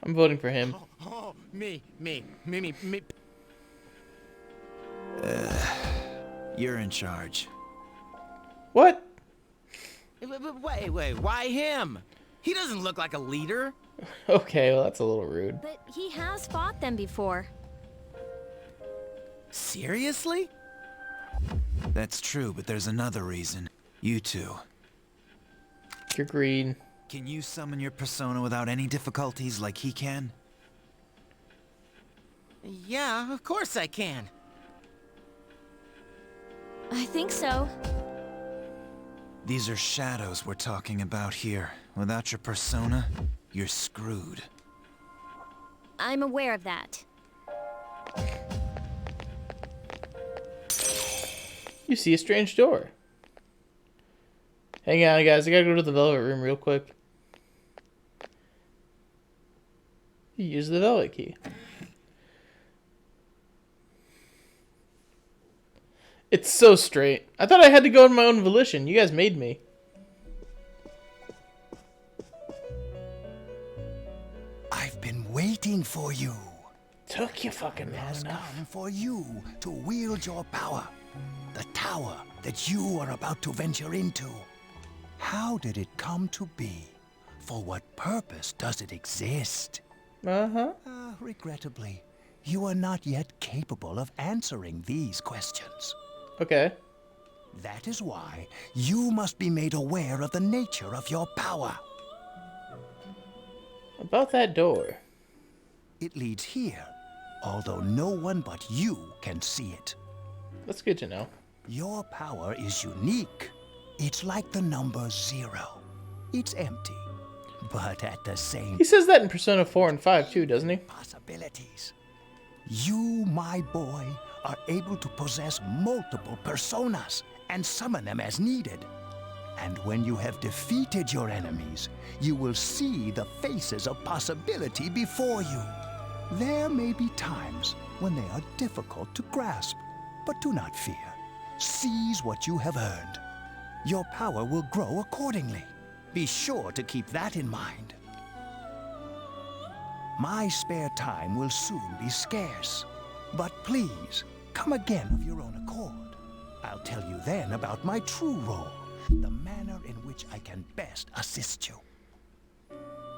I'm voting for him. Oh, me. You're in charge. What? Wait, why him? He doesn't look like a leader. Okay, well that's a little rude. But he has fought them before. Seriously? That's true, but there's another reason. You two. You're green. Can you summon your persona without any difficulties like he can? Yeah, of course I can. I think so. These are shadows we're talking about here. Without your persona, you're screwed. I'm aware of that. You see a strange door. Hang on, guys. I gotta go to the velvet room real quick. You use the velvet key. It's so straight. I thought I had to go on my own volition. You guys made me. I've been waiting for you. Took you fucking It long has enough. come for you to wield your power. The tower that you are about to venture into. How did it come to be? For what purpose does it exist? Regrettably, you are not yet capable of answering these questions. Okay. That is why you must be made aware of the nature of your power. About that door. It leads here, although no one but you can see it. That's good to know. Your power is unique. It's like the number 0. it's empty. But at the same He says that in Persona 4 and 5 too, doesn't he? possibilities. You, my boy, are able to possess multiple personas and summon them as needed. And when you have defeated your enemies, you will see the faces of possibility before you. There may be times when they are difficult to grasp, but do not fear. Seize what you have earned. Your power will grow accordingly. Be sure to keep that in mind. My spare time will soon be scarce, but please, come again of your own accord. I'll tell you then about my true role, the manner in which I can best assist you.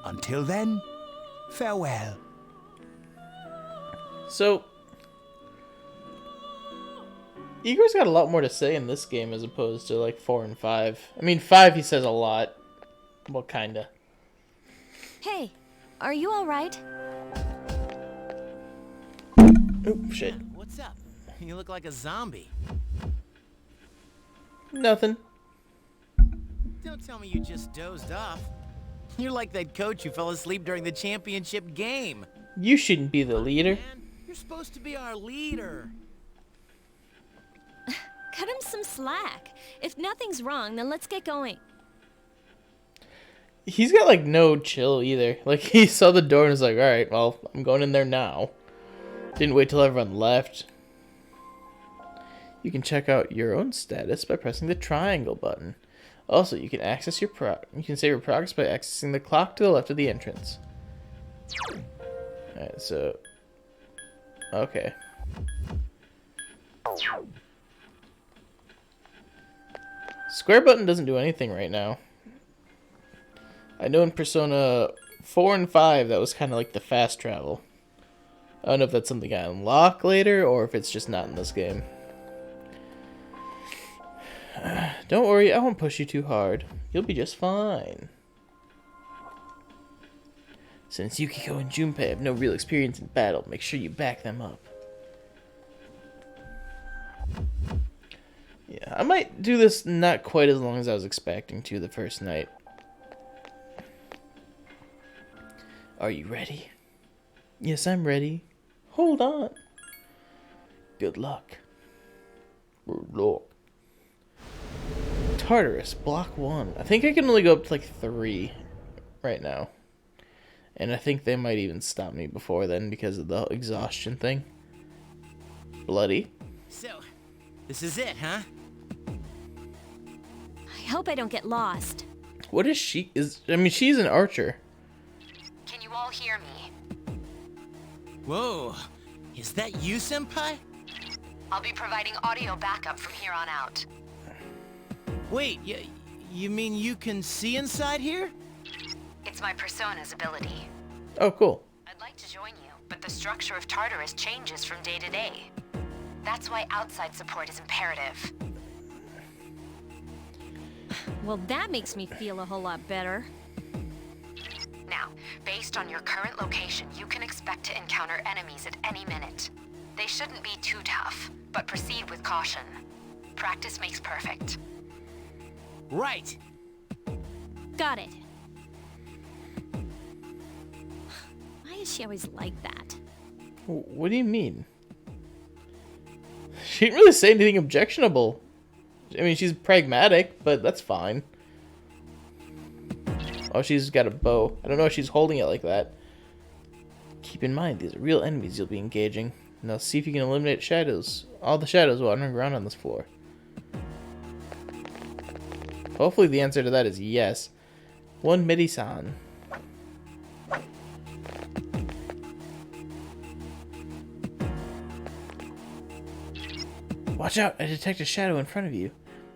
Until then, farewell. So, Igor's got a lot more to say in this game as opposed to like 4 and 5. I mean, 5 he says a lot. Well, kinda. Hey, are you alright? Oop, shit. What's up? You look like a zombie. Nothing. Don't tell me you just dozed off. You're like that coach who fell asleep during the championship game. You shouldn't be the leader. Man, you're supposed to be our leader. Cut him some slack. If nothing's wrong, then let's get going. He's got like no chill either. Like he saw the door and was like, alright, well, I'm going in there now. Didn't wait till everyone left. You can check out your own status by pressing the triangle button. Also, you can access your you can save your progress by accessing the clock to the left of the entrance. Alright, so okay. Square button doesn't do anything right now. I know in Persona 4 and 5 that was kind of like the fast travel. I don't know if that's something I unlock later or if it's just not in this game. Don't worry, I won't push you too hard. You'll be just fine. Since Yukiko and Junpei have no real experience in battle, make sure you back them up. Yeah, I might do this not quite as long as I was expecting to the first night. Are you ready? Yes, I'm ready. Hold on. Good luck. Good luck. Tartarus, block 1. I think I can only go up to like 3 right now. And I think they might even stop me before then because of the exhaustion thing. Bloody. So, this is it, huh? I hope I don't get lost. What is she? I mean, she's an archer. Can you all hear me? Whoa, is that you, Senpai? I'll be providing audio backup from here on out. Wait, you mean you can see inside here? It's my Persona's ability. Oh, cool. I'd like to join you, but the structure of Tartarus changes from day to day. That's why outside support is imperative. Well, that makes me feel a whole lot better. Now, based on your current location, you can expect to encounter enemies at any minute. They shouldn't be too tough, but proceed with caution. Practice makes perfect. Right. Got it. Why is she always like that? What do you mean? She didn't really say anything objectionable. I mean, she's pragmatic, but that's fine. Oh, she's got a bow. I don't know if she's holding it like that. Keep in mind, these are real enemies you'll be engaging. Now see if you can eliminate shadows. All the shadows wandering around on this floor. Hopefully the answer to that is yes. One Midi-san. Watch out! I detect a shadow in front of you.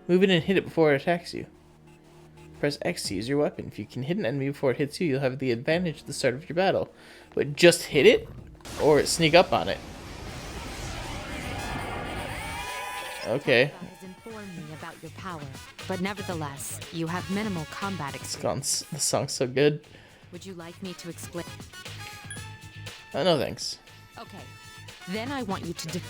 Move it and hit it before it attacks you. Press X to use your weapon. If you can hit an enemy before it hits you, you'll have the advantage at the start of your battle. But just hit it? Or sneak up on it? Okay. Has informed me about your power, but nevertheless, you have minimal combat experience. The song's so good. Would you like me to explain? No thanks. Okay, then I want you to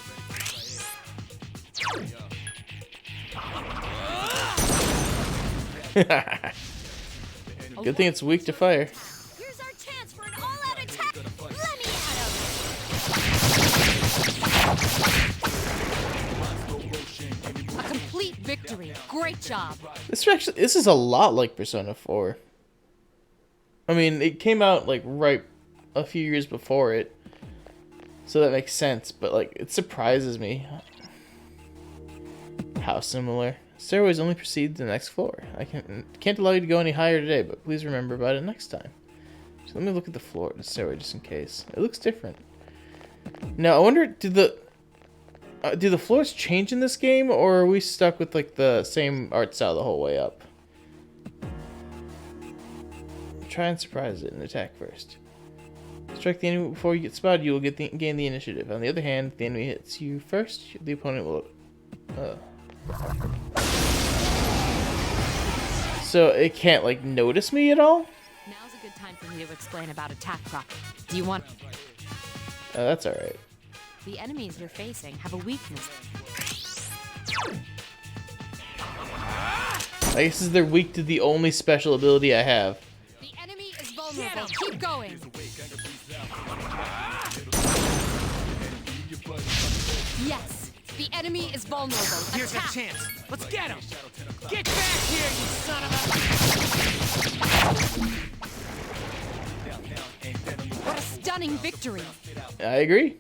Good thing it's weak to fire. Here's our chance for an all-out attack. Let me at him. A complete victory. Great job. This is a lot like Persona 4. I mean, it came out like right a few years before it, so that makes sense. But like, it surprises me how similar. Stairways only proceed to the next floor. I can't allow you to go any higher today, but please remember about it next time. So let me look at the floor, the stairway, just in case. It looks different. Now, I wonder, do the floors change in this game, or are we stuck with like the same art style the whole way up? Try and surprise it and attack first. Strike the enemy before you get spotted. You will gain the initiative. On the other hand, if the enemy hits you first, the opponent will. So it can't like notice me at all. Now's a good time for me to explain about attack prop. Do you want? Oh, that's all right. The enemies you're facing have a weakness. I guess they're weak to the only special ability I have. The enemy is vulnerable. Keep going. Yes, the enemy is vulnerable. Here's Attack. a chance. Let's get him. Get back here, you son of a... What a stunning victory. I agree.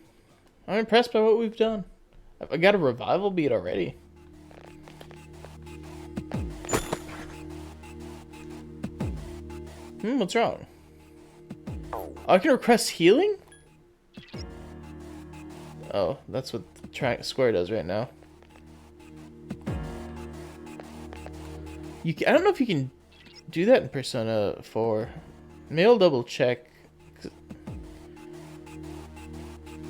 I'm impressed by what we've done. I got a revival beat already. What's wrong? I can request healing? Oh, that's what square does right now. I don't know if you can do that in Persona 4. Maybe I'll double check.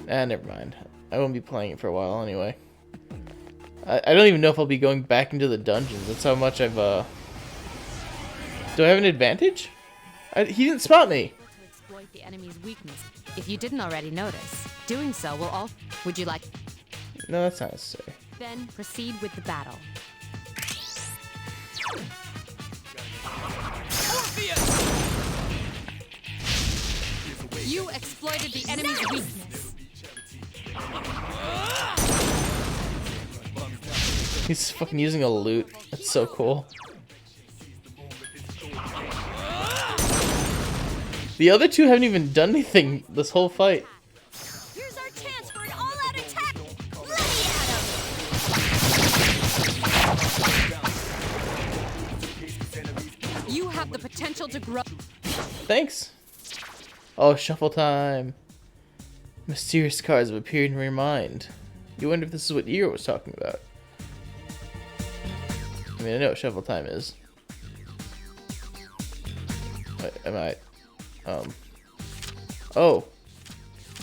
Never mind. I won't be playing it for a while anyway. I don't even know if I'll be going back into the dungeons. That's how much I've, Do I have an advantage? He didn't spot me. To exploit the enemy's weakness. If you didn't already notice, doing so will all. Would you like? No, that's not necessary. Then proceed with the battle. You exploited the enemy's weakness. He's fucking using a loot. That's so cool. The other two haven't even done anything this whole fight. Here's our chance for an all-out attack. Let me at him. You have the potential to grow. Thanks. Oh, shuffle time. Mysterious cards have appeared in your mind. You wonder if this is what Iro was talking about. I mean, I know what shuffle time is. Wait, am I... Oh.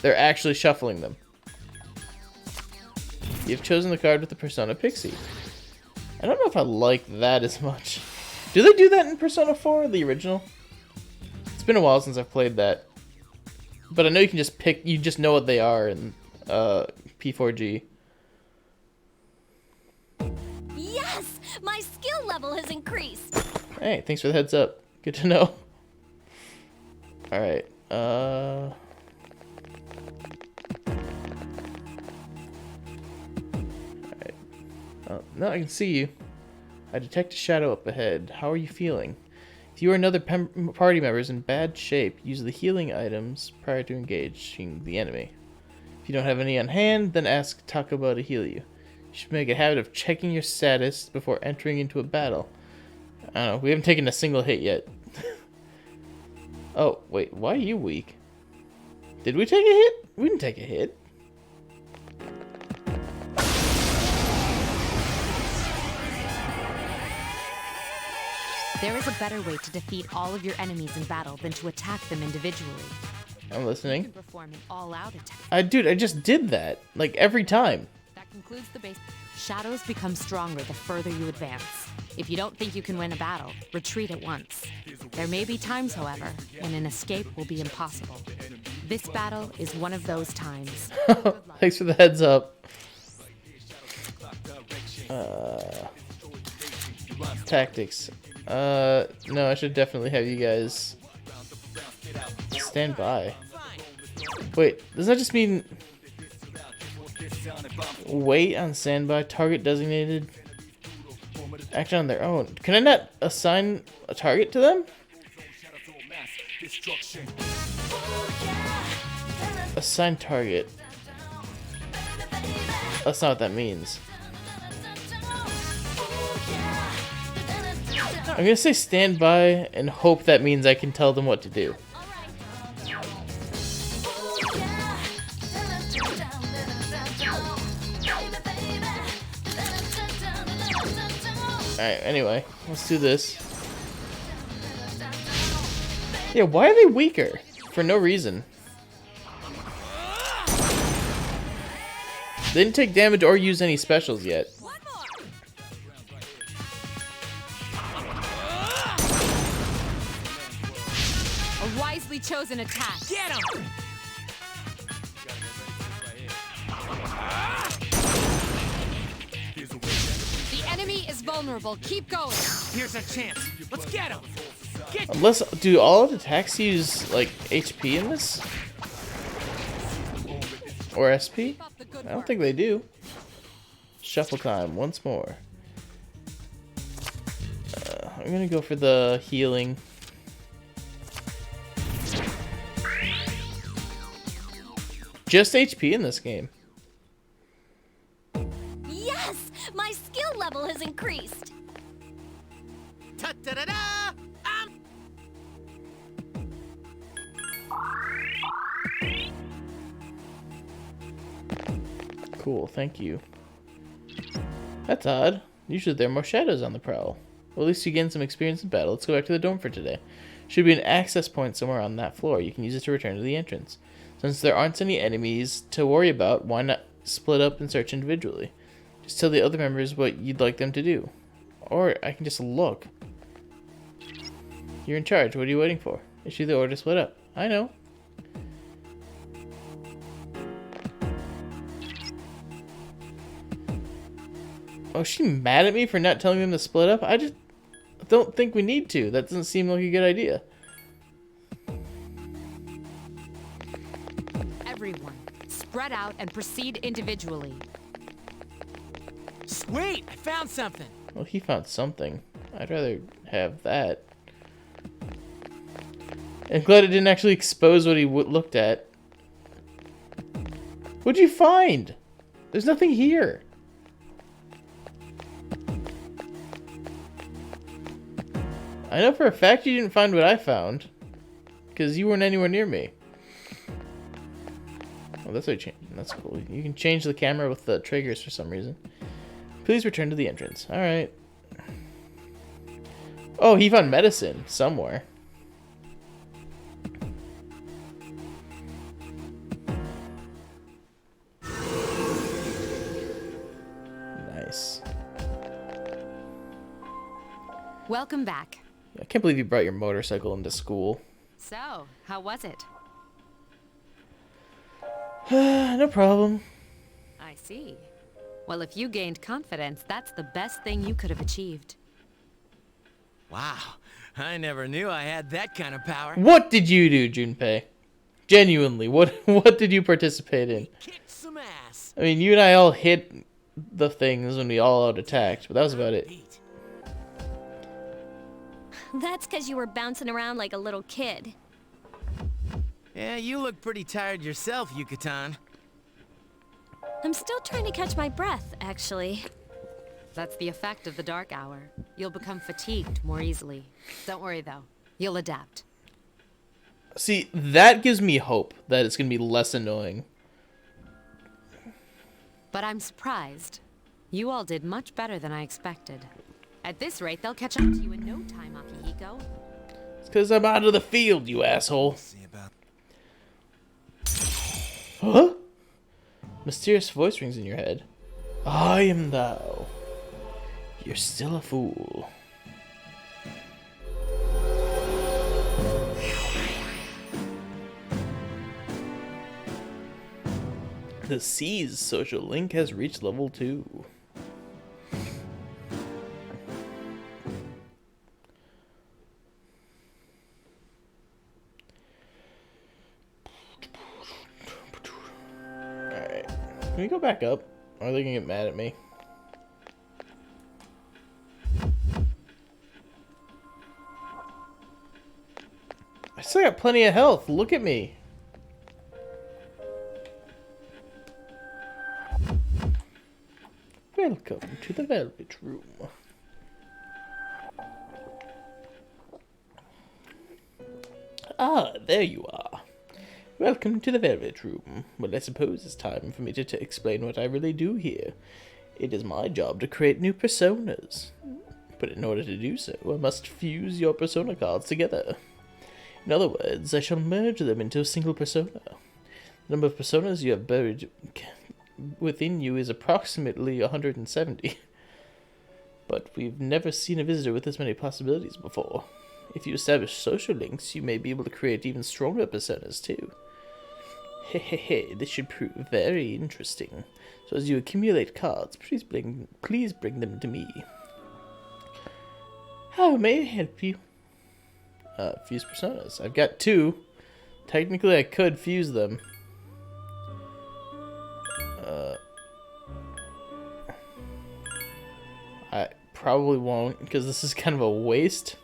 They're actually shuffling them. You've chosen the card with the Persona Pixie. I don't know if I like that as much. Do they do that in Persona 4, the original? It's been a while since I've played that. But I know you can just pick, you just know what they are in P4G. Yes, my skill level has increased. Hey, thanks for the heads up. Good to know. Alright, Alright. Oh, no, I can see you. I detect a shadow up ahead. How are you feeling? If you or another party member is in bad shape, use the healing items prior to engaging the enemy. If you don't have any on hand, then ask Takaba to heal you. You should make a habit of checking your status before entering into a battle. I don't know, we haven't taken a single hit yet. Oh, wait, why are you weak? Did we take a hit? We didn't take a hit. There is a better way to defeat all of your enemies in battle than to attack them individually. I'm listening. You can perform an all-out attack. Dude, I just did that. Like, every time. That concludes the base. Shadows become stronger the further you advance. If you don't think you can win a battle, retreat at once. There may be times, however, when an escape will be impossible. This battle is one of those times. Thanks for the heads up. Tactics. No, I should definitely have you guys stand by. Wait, does that just mean wait on standby, target designated, action on their own? Can I not assign a target to them? Assign target. That's not what that means. I'm gonna say stand by and hope that means I can tell them what to do. Alright, anyway, let's do this. Yeah, why are they weaker? For no reason. They didn't take damage or use any specials yet. A wisely chosen attack. Get him! The enemy is vulnerable. Keep going. Here's our chance. Let's get him. Unless, do all of the attacks use like HP in this? Or SP? I don't think they do. Shuffle time once more. I'm gonna go for the healing. Just HP in this game. Yes! My skill level has increased! Ta-da-da-da! Cool, thank you. That's odd. Usually there are more shadows on the prowl. Well, at least you gain some experience in battle. Let's go back to the dome for today. Should be an access point somewhere on that floor. You can use it to return to the entrance. Since there aren't any enemies to worry about, why not split up and search individually? Just tell the other members what you'd like them to do. Or I can just look. You're in charge. What are you waiting for? Issue the order to split up. I know. Oh, is she mad at me for not telling them to split up? I just don't think we need to. That doesn't seem like a good idea. Everyone, spread out and proceed individually. Sweet! I found something! Well, he found something. I'd rather have that. I'm glad it didn't actually expose what he looked at. What'd you find? There's nothing here. I know for a fact you didn't find what I found. Because you weren't anywhere near me. Oh, that's that's cool. You can change the camera with the triggers for some reason. Please return to the entrance. Alright. Oh, he found medicine somewhere. Nice. Welcome back. I can't believe you brought your motorcycle into school. So, how was it? No problem. I see. Well, if you gained confidence, that's the best thing you could have achieved. Wow, I never knew I had that kind of power. What did you do, Junpei? Genuinely, what did you participate in? Kicked some ass. I mean, you and I all hit the things when we all out attacked, but that was about it. That's because you were bouncing around like a little kid. Yeah, you look pretty tired yourself, Yucatan. I'm still trying to catch my breath, actually. That's the effect of the dark hour. You'll become fatigued more easily. Don't worry, though. You'll adapt. See, that gives me hope that it's going to be less annoying. But I'm surprised. You all did much better than I expected. At this rate, they'll catch up to you in no time, Akihiko. It's because I'm out of the field, you asshole. Huh? Mysterious voice rings in your head. I am thou. You're still a fool. The C's social link has reached level 2. Can we go back up? Or are they gonna get mad at me? I still got plenty of health. Look at me. Welcome to the Velvet Room. Ah, there you are. Welcome to the Velvet Room. Well, I suppose it's time for me to explain what I really do here. It is my job to create new personas. But in order to do so, I must fuse your persona cards together. In other words, I shall merge them into a single persona. The number of personas you have buried within you is approximately 170. But we've never seen a visitor with this many possibilities before. If you establish social links, you may be able to create even stronger personas too. Hehehe, this should prove very interesting. So as you accumulate cards, please bring them to me. How may I help you? Fuse personas. I've got 2. Technically, I could fuse them. I probably won't, because this is kind of a waste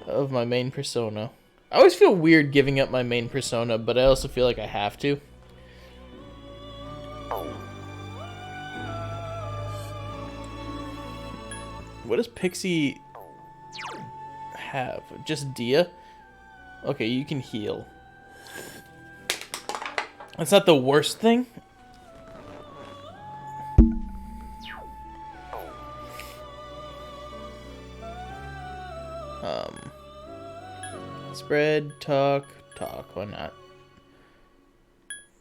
of my main persona. I always feel weird giving up my main persona, but I also feel like I have to. What does Pixie have? Just Dia? Okay, you can heal. That's not the worst thing. Spread, talk, why not?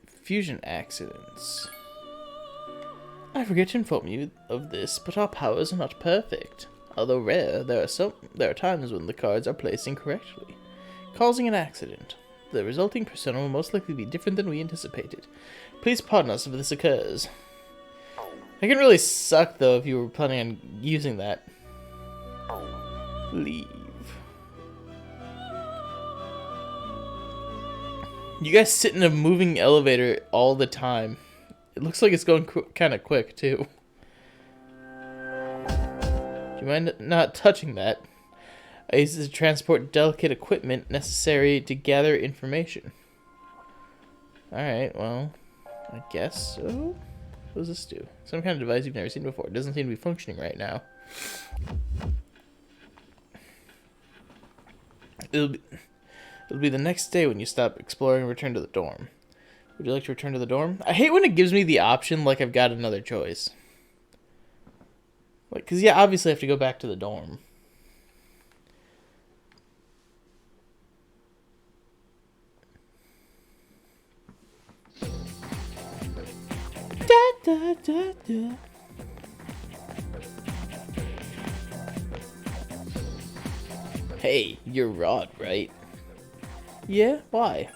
Fusion accidents. I forget to inform you of this, but our powers are not perfect. Although rare, there are times when the cards are placed incorrectly, causing an accident. The resulting persona will most likely be different than we anticipated. Please pardon us if this occurs. It can really suck, though, if you were planning on using that. Leave. You guys sit in a moving elevator all the time. It looks like it's going kind of quick, too. Do you mind not touching that? I use it to transport delicate equipment necessary to gather information. Alright, well, I guess so. What does this do? Some kind of device you've never seen before. It doesn't seem to be functioning right now. It'll be the next day when you stop exploring and return to the dorm. Would you like to return to the dorm? I hate when it gives me the option like I've got another choice. Like, cause yeah, obviously I have to go back to the dorm. Da, da, da, da. Hey, you're Rod, right? Yeah, why?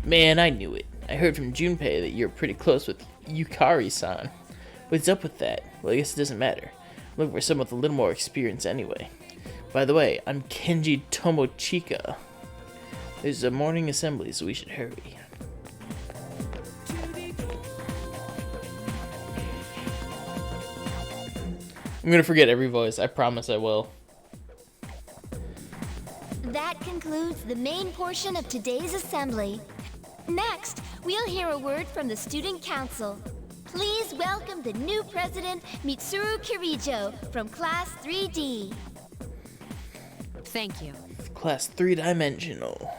Man, I knew it. I heard from Junpei that you're pretty close with Yukari-san. What's up with that? Well, I guess it doesn't matter. I'm looking for someone with a little more experience anyway. By the way, I'm Kenji Tomochika. There's a morning assembly, so we should hurry. I'm gonna forget every voice. I promise I will. That concludes the main portion of today's assembly. Next, we'll hear a word from the Student Council. Please welcome the new president, Mitsuru Kirijo, from Class 3D. Thank you. Class 3-dimensional.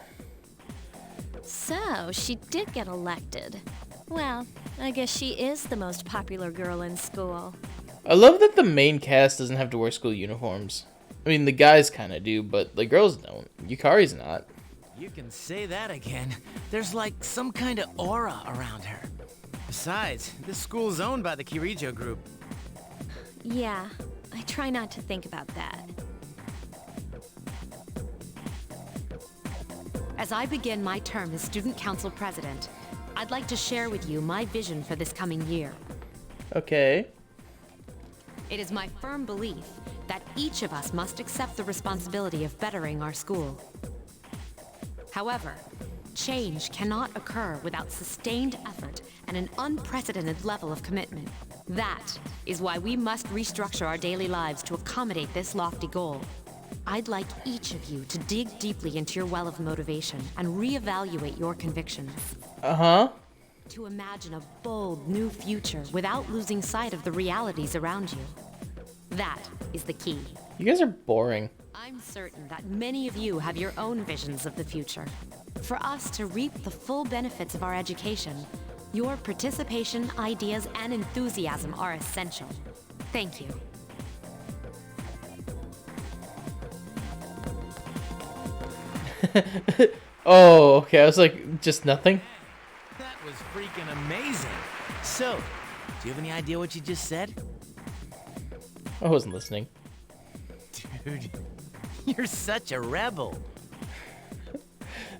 So, she did get elected. Well, I guess she is the most popular girl in school. I love that the main cast doesn't have to wear school uniforms. I mean, the guys kind of do, but the girls don't. Yukari's not. You can say that again. There's like some kind of aura around her. Besides, this school's owned by the Kirijo group. Yeah, I try not to think about that. As I begin my term as Student Council President, I'd like to share with you my vision for this coming year. Okay. It is my firm belief that each of us must accept the responsibility of bettering our school. However, Change cannot occur without sustained effort and an unprecedented level of commitment. That is why we must restructure our daily lives to accommodate this lofty goal. I'd like each of you to dig deeply into your well of motivation and reevaluate your convictions. Uh-huh. To imagine a bold new future without losing sight of the realities around you. That is the key. You guys are boring. I'm certain that many of you have your own visions of the future. For us to reap the full benefits of our education, your participation, ideas, and enthusiasm are essential. Thank you. Oh, okay. I was like, just nothing? That was freaking amazing. So, do you have any idea what you just said? I wasn't listening. Dude, you're such a rebel.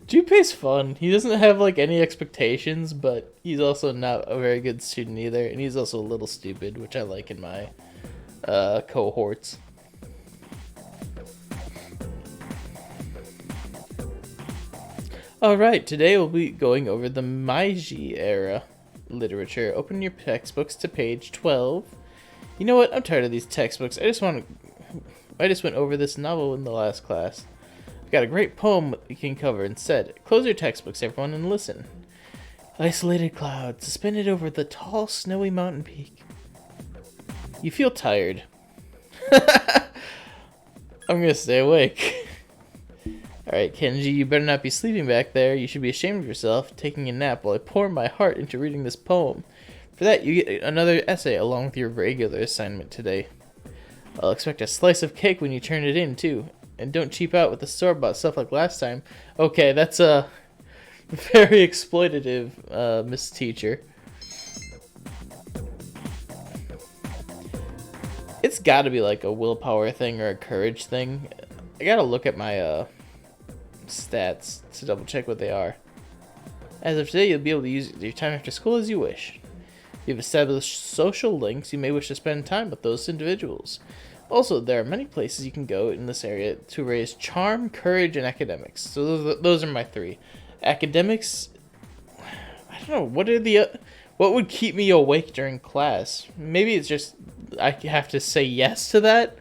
Junpei's fun. He doesn't have like any expectations, but he's also not a very good student either, and he's also a little stupid, which I like in my cohorts. Alright, today we'll be going over the Meiji era literature. Open your textbooks to page 12. You know what? I'm tired of these textbooks. I just went over this novel in the last class. I've got a great poem you can cover instead. Close your textbooks, everyone, and listen. Isolated clouds suspended over the tall, snowy mountain peak. You feel tired. I'm gonna stay awake. Alright, Kenji, you better not be sleeping back there. You should be ashamed of yourself, taking a nap while I pour my heart into reading this poem. For that, you get another essay along with your regular assignment today. I'll expect a slice of cake when you turn it in, too. And don't cheap out with the store-bought stuff like last time. Okay, that's very exploitative, Miss Teacher. It's gotta be like a willpower thing or a courage thing. I gotta look at my, stats to double check what they are. As of today, you'll be able to use your time after school as you wish. You've established social links. You may wish to spend time with those individuals. Also, there are many places you can go in this area to raise charm, courage, and academics. So those are my three. Academics, I don't know, what would keep me awake during class? Maybe it's just I have to say yes to that.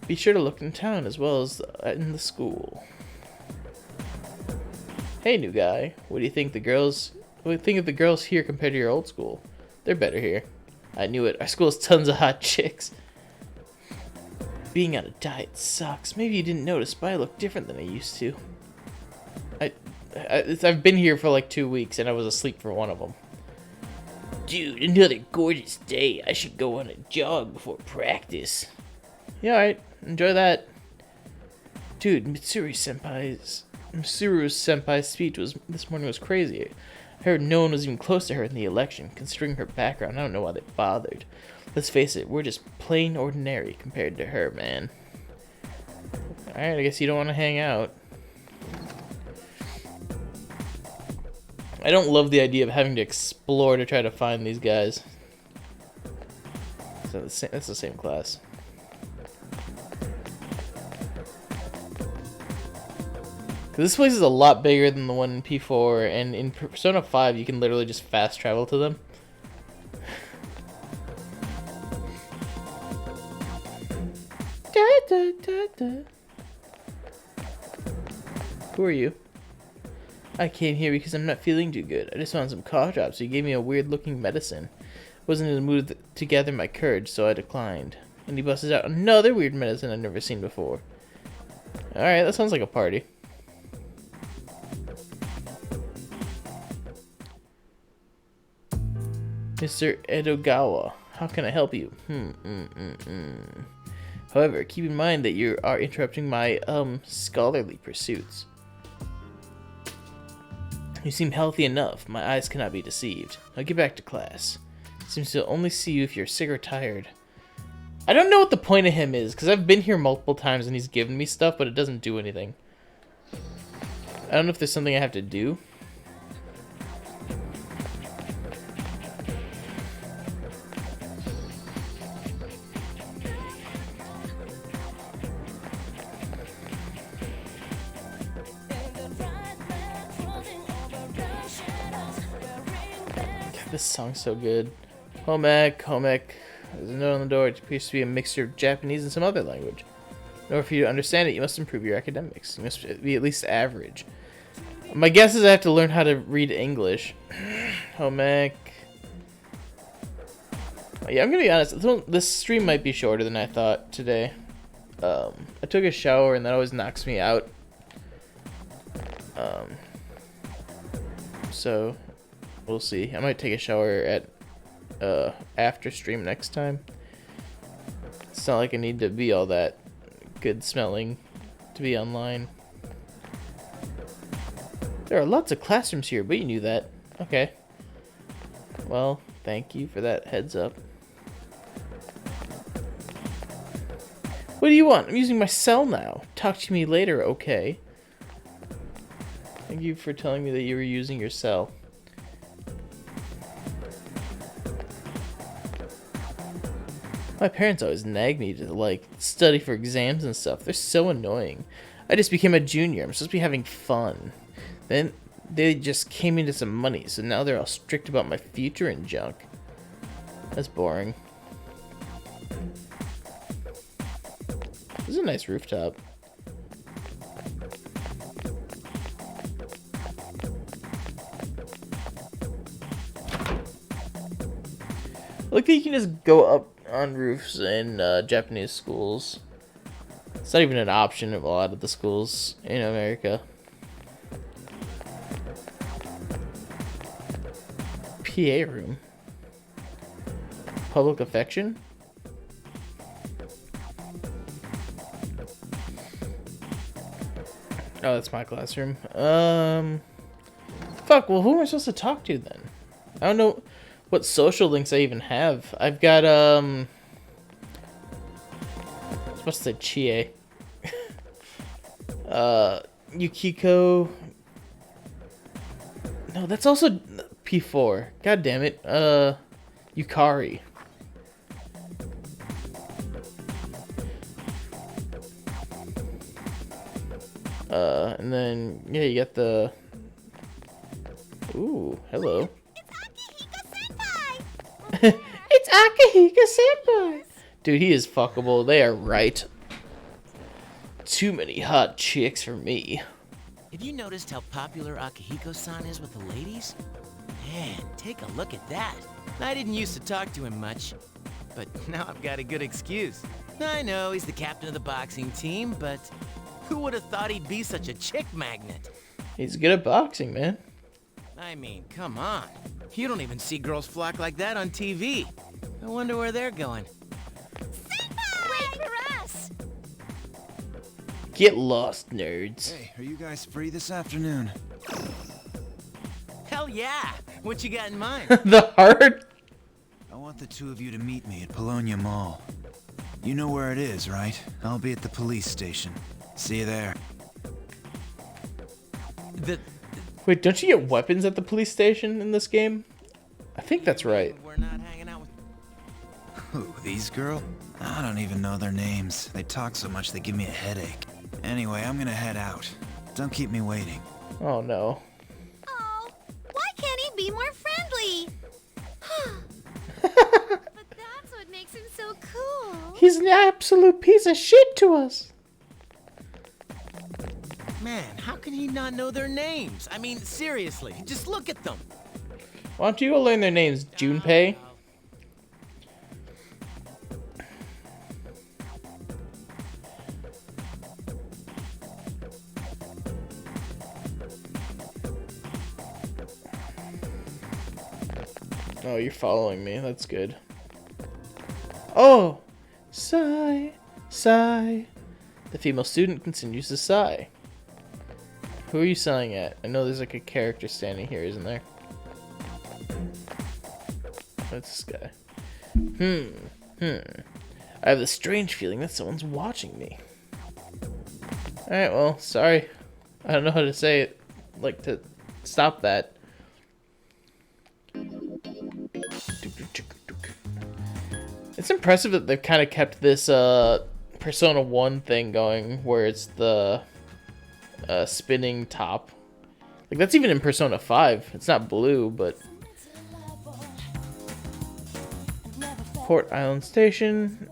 Be sure to look in town as well as in the school. Hey, new guy. What do you think of the girls here compared to your old school? They're better here. I knew it. Our school has tons of hot chicks. Being on a diet sucks. Maybe you didn't notice, but I look different than I used to. I've been here for like 2 weeks, and I was asleep for one of them. Dude, another gorgeous day. I should go on a jog before practice. Yeah, alright. Enjoy that. Dude, Mitsuru Senpai's speech this morning was crazy. I heard no one was even close to her in the election. Considering her background, I don't know why they bothered. Let's face it, we're just plain ordinary compared to her, man. Alright, I guess you don't want to hang out. I don't love the idea of having to explore to try to find these guys. So that's the same class. This place is a lot bigger than the one in P4, and in Persona 5 you can literally just fast travel to them. Who are you? I came here because I'm not feeling too good. I just found some cough drops, so you gave me a weird looking medicine. Wasn't in the mood to gather my courage, so I declined. And he busts out another weird medicine I've never seen before. Alright, that sounds like a party. Mr. Edogawa, how can I help you? However, keep in mind that you are interrupting my, scholarly pursuits. You seem healthy enough. My eyes cannot be deceived. Now get back to class. Seems to only see you if you're sick or tired. I don't know what the point of him is, because I've been here multiple times and he's given me stuff, but it doesn't do anything. I don't know if there's something I have to do. This song's so good. Home ec, home ec. There's a note on the door. It appears to be a mixture of Japanese and some other language. In order for you to understand it, you must improve your academics. You must be at least average. My guess is I have to learn how to read English. Home ec. Yeah, I'm gonna be honest. This stream might be shorter than I thought today. I took a shower and that always knocks me out. So we'll see. I might take a shower at after stream next time. It's not like I need to be all that good smelling to be online. There are lots of classrooms here, but you knew that. Okay. Well, thank you for that heads up. What do you want? I'm using my cell now. Talk to me later, okay? Thank you for telling me that you were using your cell. My parents always nag me to, like, study for exams and stuff. They're so annoying. I just became a junior. I'm supposed to be having fun. Then they just came into some money, so now they're all strict about my future and junk. That's boring. This is a nice rooftop. Look, you can just go up on roofs in Japanese schools. It's not even an option of a lot of the schools in America. PA room. Public affection? Oh, that's my classroom. Fuck, well, who am I supposed to talk to then? I don't know what social links I even have. I've got, I'm supposed to say Chie. Yukiko. No, that's also P4. God damn it. Yukari. And then, yeah, you got the... Ooh, hello. It's Akihiko-senpai! Dude, he is fuckable. They are right. Too many hot chicks for me. Have you noticed how popular Akihiko-san is with the ladies? Man, take a look at that. I didn't used to talk to him much, but now I've got a good excuse. I know he's the captain of the boxing team, but who would have thought he'd be such a chick magnet? He's good at boxing, man. I mean, come on. You don't even see girls flock like that on TV. I wonder where they're going. Wait for us! Get lost, nerds. Hey, are you guys free this afternoon? Hell yeah! What you got in mind? The heart? I want the two of you to meet me at Polonia Mall. You know where it is, right? I'll be at the police station. See you there. Wait, don't you get weapons at the police station in this game? I think that's right. We're not hanging out with... Who, these girls? I don't even know their names. They talk so much they give me a headache. Anyway, I'm gonna head out. Don't keep me waiting. Oh no. Oh, why can't he be more friendly? But that's what makes him so cool. He's an absolute piece of shit to us. Man, how can he not know their names? I mean, seriously, just look at them. Why don't you go learn their names, Junpei? Oh, you're following me. That's good. Oh! Sigh. Sigh. The female student continues to sigh. Who are you sighing at? I know there's like a character standing here, isn't there? What's this guy? I have this strange feeling that someone's watching me. Alright, well, sorry. I don't know how to say it. Like, to stop that. It's impressive that they've kind of kept this Persona 1 thing going, where it's the spinning top. Like, that's even in Persona 5. It's not blue, but Port Island Station.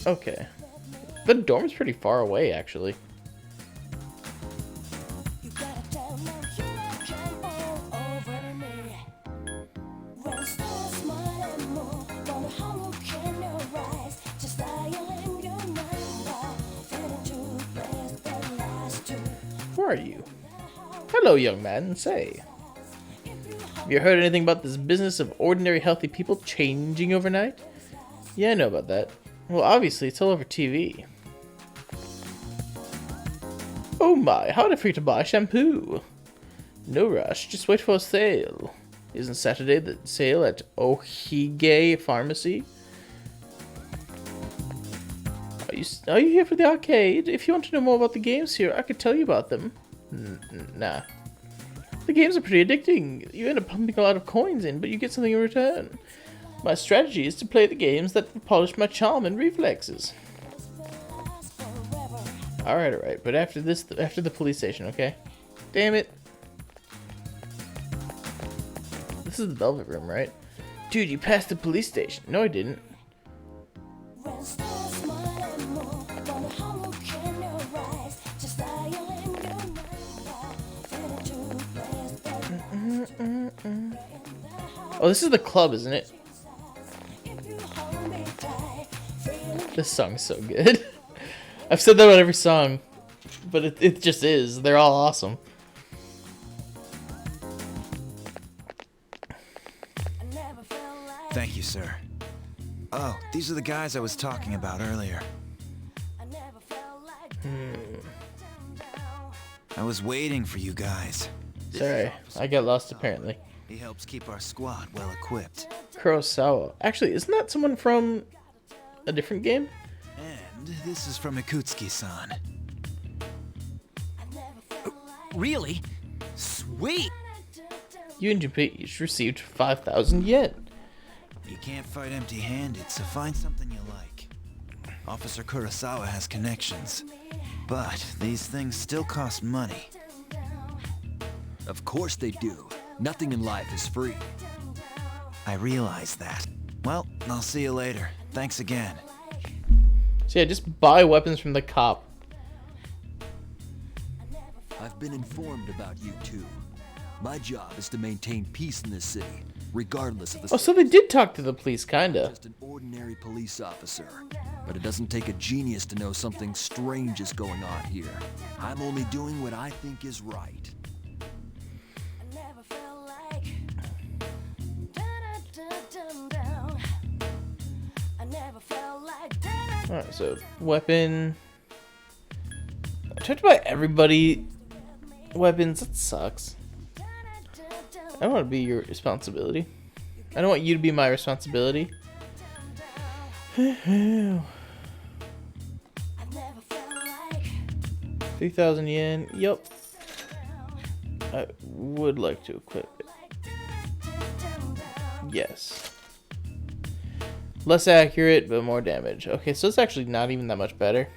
Okay. The dorm's pretty far away, actually. Who are you? Hello, young man. Say, have you heard anything about this business of ordinary healthy people changing overnight? Yeah, I know about that. Well, obviously, it's all over TV. Oh my, how to free to buy shampoo? No rush, just wait for a sale. Isn't Saturday the sale at Ohige Pharmacy? Are you here for the arcade? If you want to know more about the games here, I could tell you about them. Nah. The games are pretty addicting. You end up pumping a lot of coins in, but you get something in return. My strategy is to play the games that polish my charm and reflexes. Alright, but after the police station, okay? Damn it. This is the Velvet Room, right? Dude, you passed the police station. No, I didn't. Oh, this is the club, isn't it? This song's so good. I've said that about every song, but it just is. They're all awesome. Thank you, sir. Oh, these are the guys I was talking about earlier. I was waiting for you guys. Sorry, I got lost apparently. He helps keep our squad well equipped. Kurosawa. Actually, isn't that someone from a different game? And this is from Ikutsuki-san. Really? Sweet! You and Junpei each received 5,000 yen. You can't fight empty-handed, so find something you like. Officer Kurosawa has connections, but these things still cost money. Of course they do. Nothing in life is free. I realize that. Well, I'll see you later. Thanks again. So yeah, just buy weapons from the cop. I've been informed about you two. My job is to maintain peace in this city, regardless of the... Oh, so they did talk to the police, kinda. Just an ordinary police officer. But it doesn't take a genius to know something strange is going on here. I'm only doing what I think is right. Alright, so weapon. I tried to buy everybody weapons. That sucks. I don't want to be your responsibility. I don't want you to be my responsibility. 3,000 yen. Yup. I would like to equip it. Yes. Less accurate, but more damage. Okay, so it's actually not even that much better.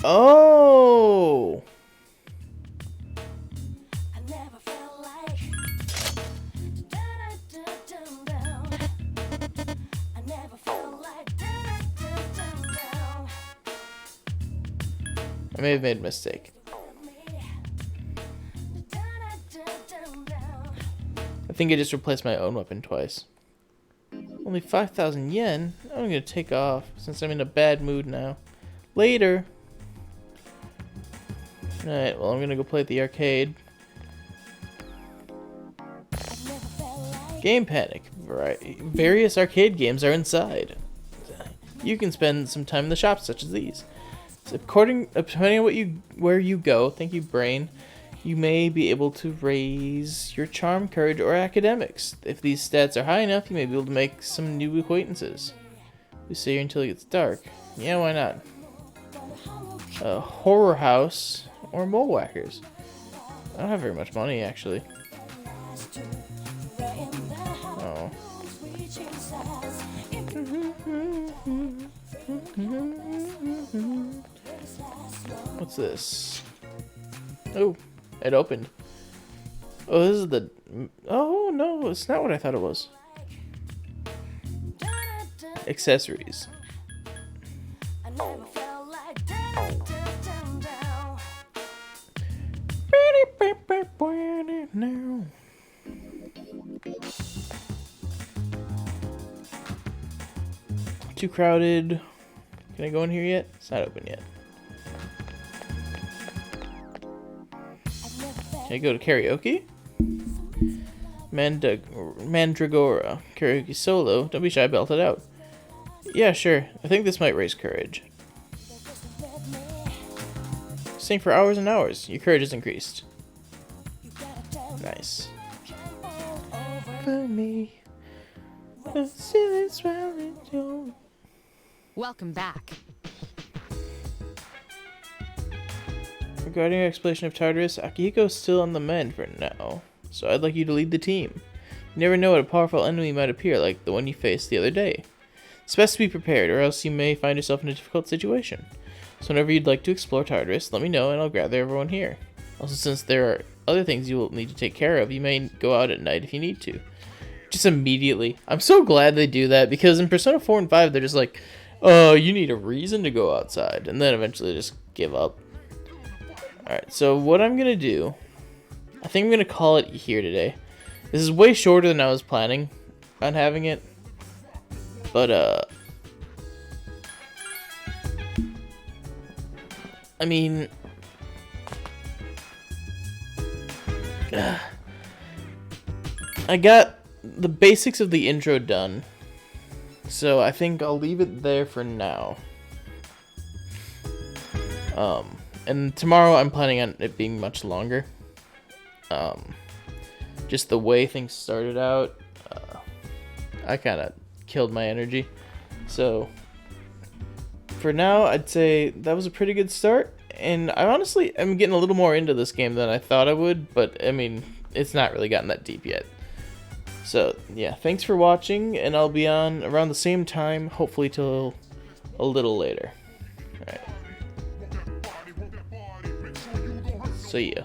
Oh! I may have made a mistake. I think I just replaced my own weapon twice. Only 5,000 yen? I'm gonna take off since I'm in a bad mood now. Later. Alright, well I'm gonna go play at the arcade. Game Panic. Various arcade games are inside. You can spend some time in the shops such as these. So depending on where you go, thank you brain, you may be able to raise your charm, courage, or academics. If these stats are high enough, you may be able to make some new acquaintances. We stay here until it gets dark. Yeah, why not? A horror house or mole whackers. I don't have very much money, actually. Oh. What's this? Oh, it opened. Oh, this is the... Oh, no, it's not what I thought it was. Accessories. Now. Too crowded. Can I go in here yet? It's not open yet. Can I go to karaoke? Mandragora. Karaoke solo. Don't be shy, belt it out. Yeah, sure. I think this might raise courage. Sing for hours and hours. Your courage is increased. Nice. For me. Welcome back. Regarding your exploration of Tartarus, Akihiko's still on the mend for now, so I'd like you to lead the team. You never know what a powerful enemy might appear, like the one you faced the other day. It's best to be prepared, or else you may find yourself in a difficult situation. So whenever you'd like to explore Tartarus, let me know and I'll gather everyone here. Also, since there are other things you will need to take care of, you may go out at night if you need to. Just immediately. I'm so glad they do that, because in Persona 4 and 5, they're just like, oh, you need a reason to go outside, and then eventually just give up. Alright, so what I'm going to do, I think I'm going to call it here today. This is way shorter than I was planning on having it, but, I mean, I got the basics of the intro done, so I think I'll leave it there for now. And tomorrow I'm planning on it being much longer. Just the way things started out, I kind of killed my energy. So for now, I'd say that was a pretty good start. And I honestly am getting a little more into this game than I thought I would, but I mean, it's not really gotten that deep yet. So yeah, thanks for watching, and I'll be on around the same time, hopefully till a little later. Alright. See ya.